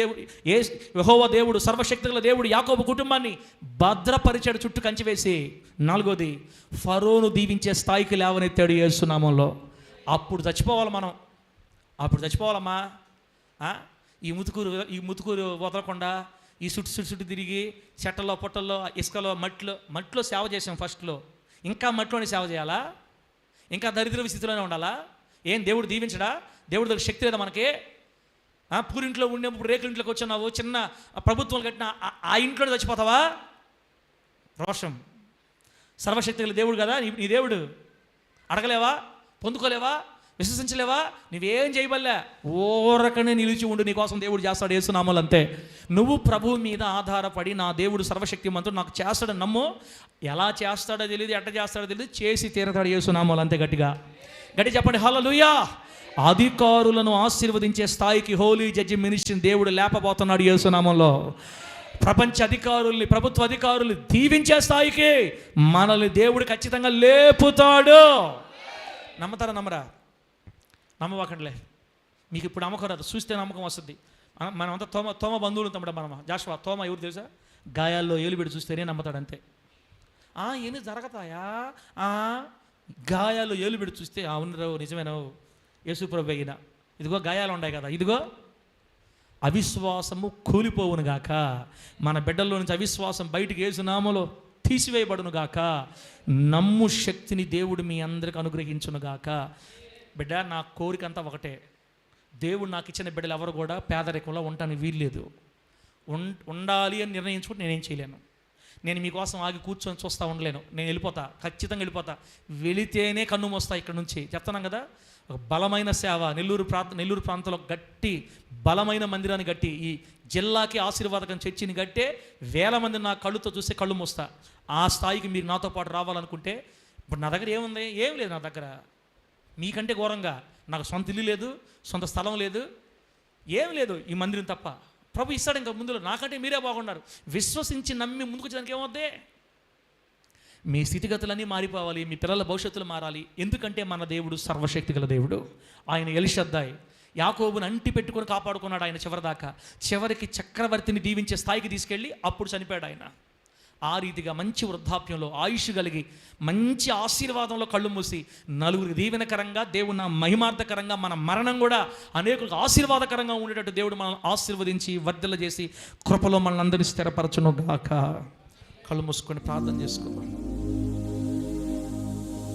[SPEAKER 1] యెహోవా దేవుడు, సర్వశక్తి గల దేవుడు యాకోబు కుటుంబాన్ని భద్రపరిచాడు, చుట్టూ కంచె వేసి. నాలుగోది ఫరోను దీవించే స్థాయికి లేవనెత్తాడు యేసు నామములో. అప్పుడు చచ్చిపోవాలమ్మా. ఈ ముతుకూరు వదలకుండా ఈ చుట్టు తిరిగి చెట్టల్లో పొట్టల్లో ఇసుకలో మట్టిలో సేవ చేసాం ఫస్ట్లో. ఇంకా మట్టిలోనే సేవ చేయాలా? ఇంకా దరిద్ర స్థితిలోనే ఉండాలా? ఏం దేవుడు దీవించడా? దేవుడి దగ్గర శక్తి లేదా మనకి? పూరింట్లో ఉండేప్పుడు రేకుల ఇంట్లోకి వచ్చావు, చిన్న ప్రభుత్వం కట్టిన ఆ ఇంట్లో చచ్చిపోతావా? రోషం. సర్వశక్తి గల దేవుడు కదా నీ దేవుడు. అడగలేవా? పొందుకోలేవా? విశ్వసించలేవా? నువ్వేం చేయబల్లే, ఓరకనే నిలిచి ఉండు, నీకోసం దేవుడు చేస్తాడు యేసు నామములో. అంతే. నువ్వు ప్రభువు మీద ఆధారపడి నా దేవుడు సర్వశక్తిమంతుడు నాకు చేస్తాడని నమ్ము. ఎలా చేస్తాడో తెలియదు, ఎట్ట చేస్తాడో తెలియదు, చేసి తీరతాడు యేసు నామములో. అంతే. గట్టి చెప్పండి హల్లెలూయా. అధికారులను ఆశీర్వదించే స్థాయికి హోలీ జడ్జి మినిస్ట్రీని దేవుడు లేపబోతున్నాడు యేసు నామములో. ప్రపంచ అధికారుల్ని, ప్రభుత్వ అధికారుల్ని దీవించే స్థాయికి మనల్ని దేవుడు ఖచ్చితంగా లేపుతాడు. నమ్మతారా? నమ్మరా? నమ్మవాకండిలే. మీకు ఇప్పుడు నమ్మకం రాదు, చూస్తే నమ్మకం వస్తుంది. మనమంతా తోమ బంధువులు తమ్ముడా. మనం జాషువా తోమ ఎవరు తెలుసా? గాయాల్లో ఏలు పెట్టి చూస్తేనే నమ్మతాడు. అంతే. ఎన్ని జరగతాయా? గాయాల్లో ఏలు పెట్టి చూస్తే అవునరావు నిజమేనావు యేసు ప్రభు అయిన ఇదిగో గాయాలు ఉన్నాయి కదా, ఇదిగో అవిశ్వాసము కూలిపోవును గాక. మన బిడ్డల్లో నుంచి అవిశ్వాసం బయటికి యేసు నామములో తీసివేయబడును గాక. నమ్ము శక్తిని దేవుడు మీ అందరికి అనుగ్రహించును గాక. బిడ్డ, నా కోరిక అంతా ఒకటే. దేవుడు నాకు ఇచ్చిన బిడ్డలు ఎవరు కూడా పేదరికంలో ఉండటానికి వీల్లేదు. ఉండాలి అని నిర్ణయించుకుంటే నేనేం చేయలేను. నేను మీకోసం ఆగి కూర్చొని చూస్తూ ఉండలేను. నేను వెళ్ళిపోతా, ఖచ్చితంగా వెళ్ళిపోతా. వెళితేనే కన్ను మోస్తా ఇక్కడ నుంచి. చెప్తున్నాం కదా, ఒక బలమైన సేవ నెల్లూరు ప్రాంతంలో గట్టి బలమైన మందిరాన్ని గట్టి, ఈ జిల్లాకి ఆశీర్వాదకం చర్చిని గట్టే 1000 మంది నా కళ్ళుతో చూస్తే కళ్ళు మోస్తా. ఆ స్థాయికి మీరు నాతో పాటు రావాలనుకుంటే, ఇప్పుడు నా దగ్గర ఏముంది? ఏం లేదు నా దగ్గర. మీకంటే ఘోరంగా నాకు సొంత ఇల్లు లేదు, సొంత స్థలం లేదు, ఏం లేదు, ఈ మందిరం తప్ప. ప్రభు ఇస్తాడు ఇంకా ముందులో. నాకంటే మీరే బాగున్నారు. విశ్వసించి నమ్మి ముందుకు వచ్చేదానికి ఏమవుద్ది? మీ స్థితిగతులన్నీ మారిపోవాలి, మీ పిల్లల భవిష్యత్తులు మారాలి. ఎందుకంటే మన దేవుడు సర్వశక్తి గల దేవుడు. ఆయన ఎల్షద్దాయ్. యాకోబుని అంటి పెట్టుకొని కాపాడుకున్నాడు ఆయన చివరిదాకా. చివరికి చక్రవర్తిని దీవించే స్థాయికి తీసుకెళ్ళి అప్పుడు చనిపోయాడు ఆయన. ఆ రీతిగా మంచి వృద్ధాప్యంలో ఆయుష్ కలిగి మంచి ఆశీర్వాదంలో కళ్ళు మూసి నలుగురికి దీవెనకరంగా, దేవుని మహిమార్థకరంగా, మన మరణం కూడా అనేకులకు ఆశీర్వాదకరంగా ఉండేటట్టు దేవుడు మనల్ని ఆశీర్వదించి వర్ధల చేసి కృపలో మనల్ని అందరినీ స్థిరపరచును గాక. కళ్ళు మూసుకొని ప్రార్థన చేసుకుందాం.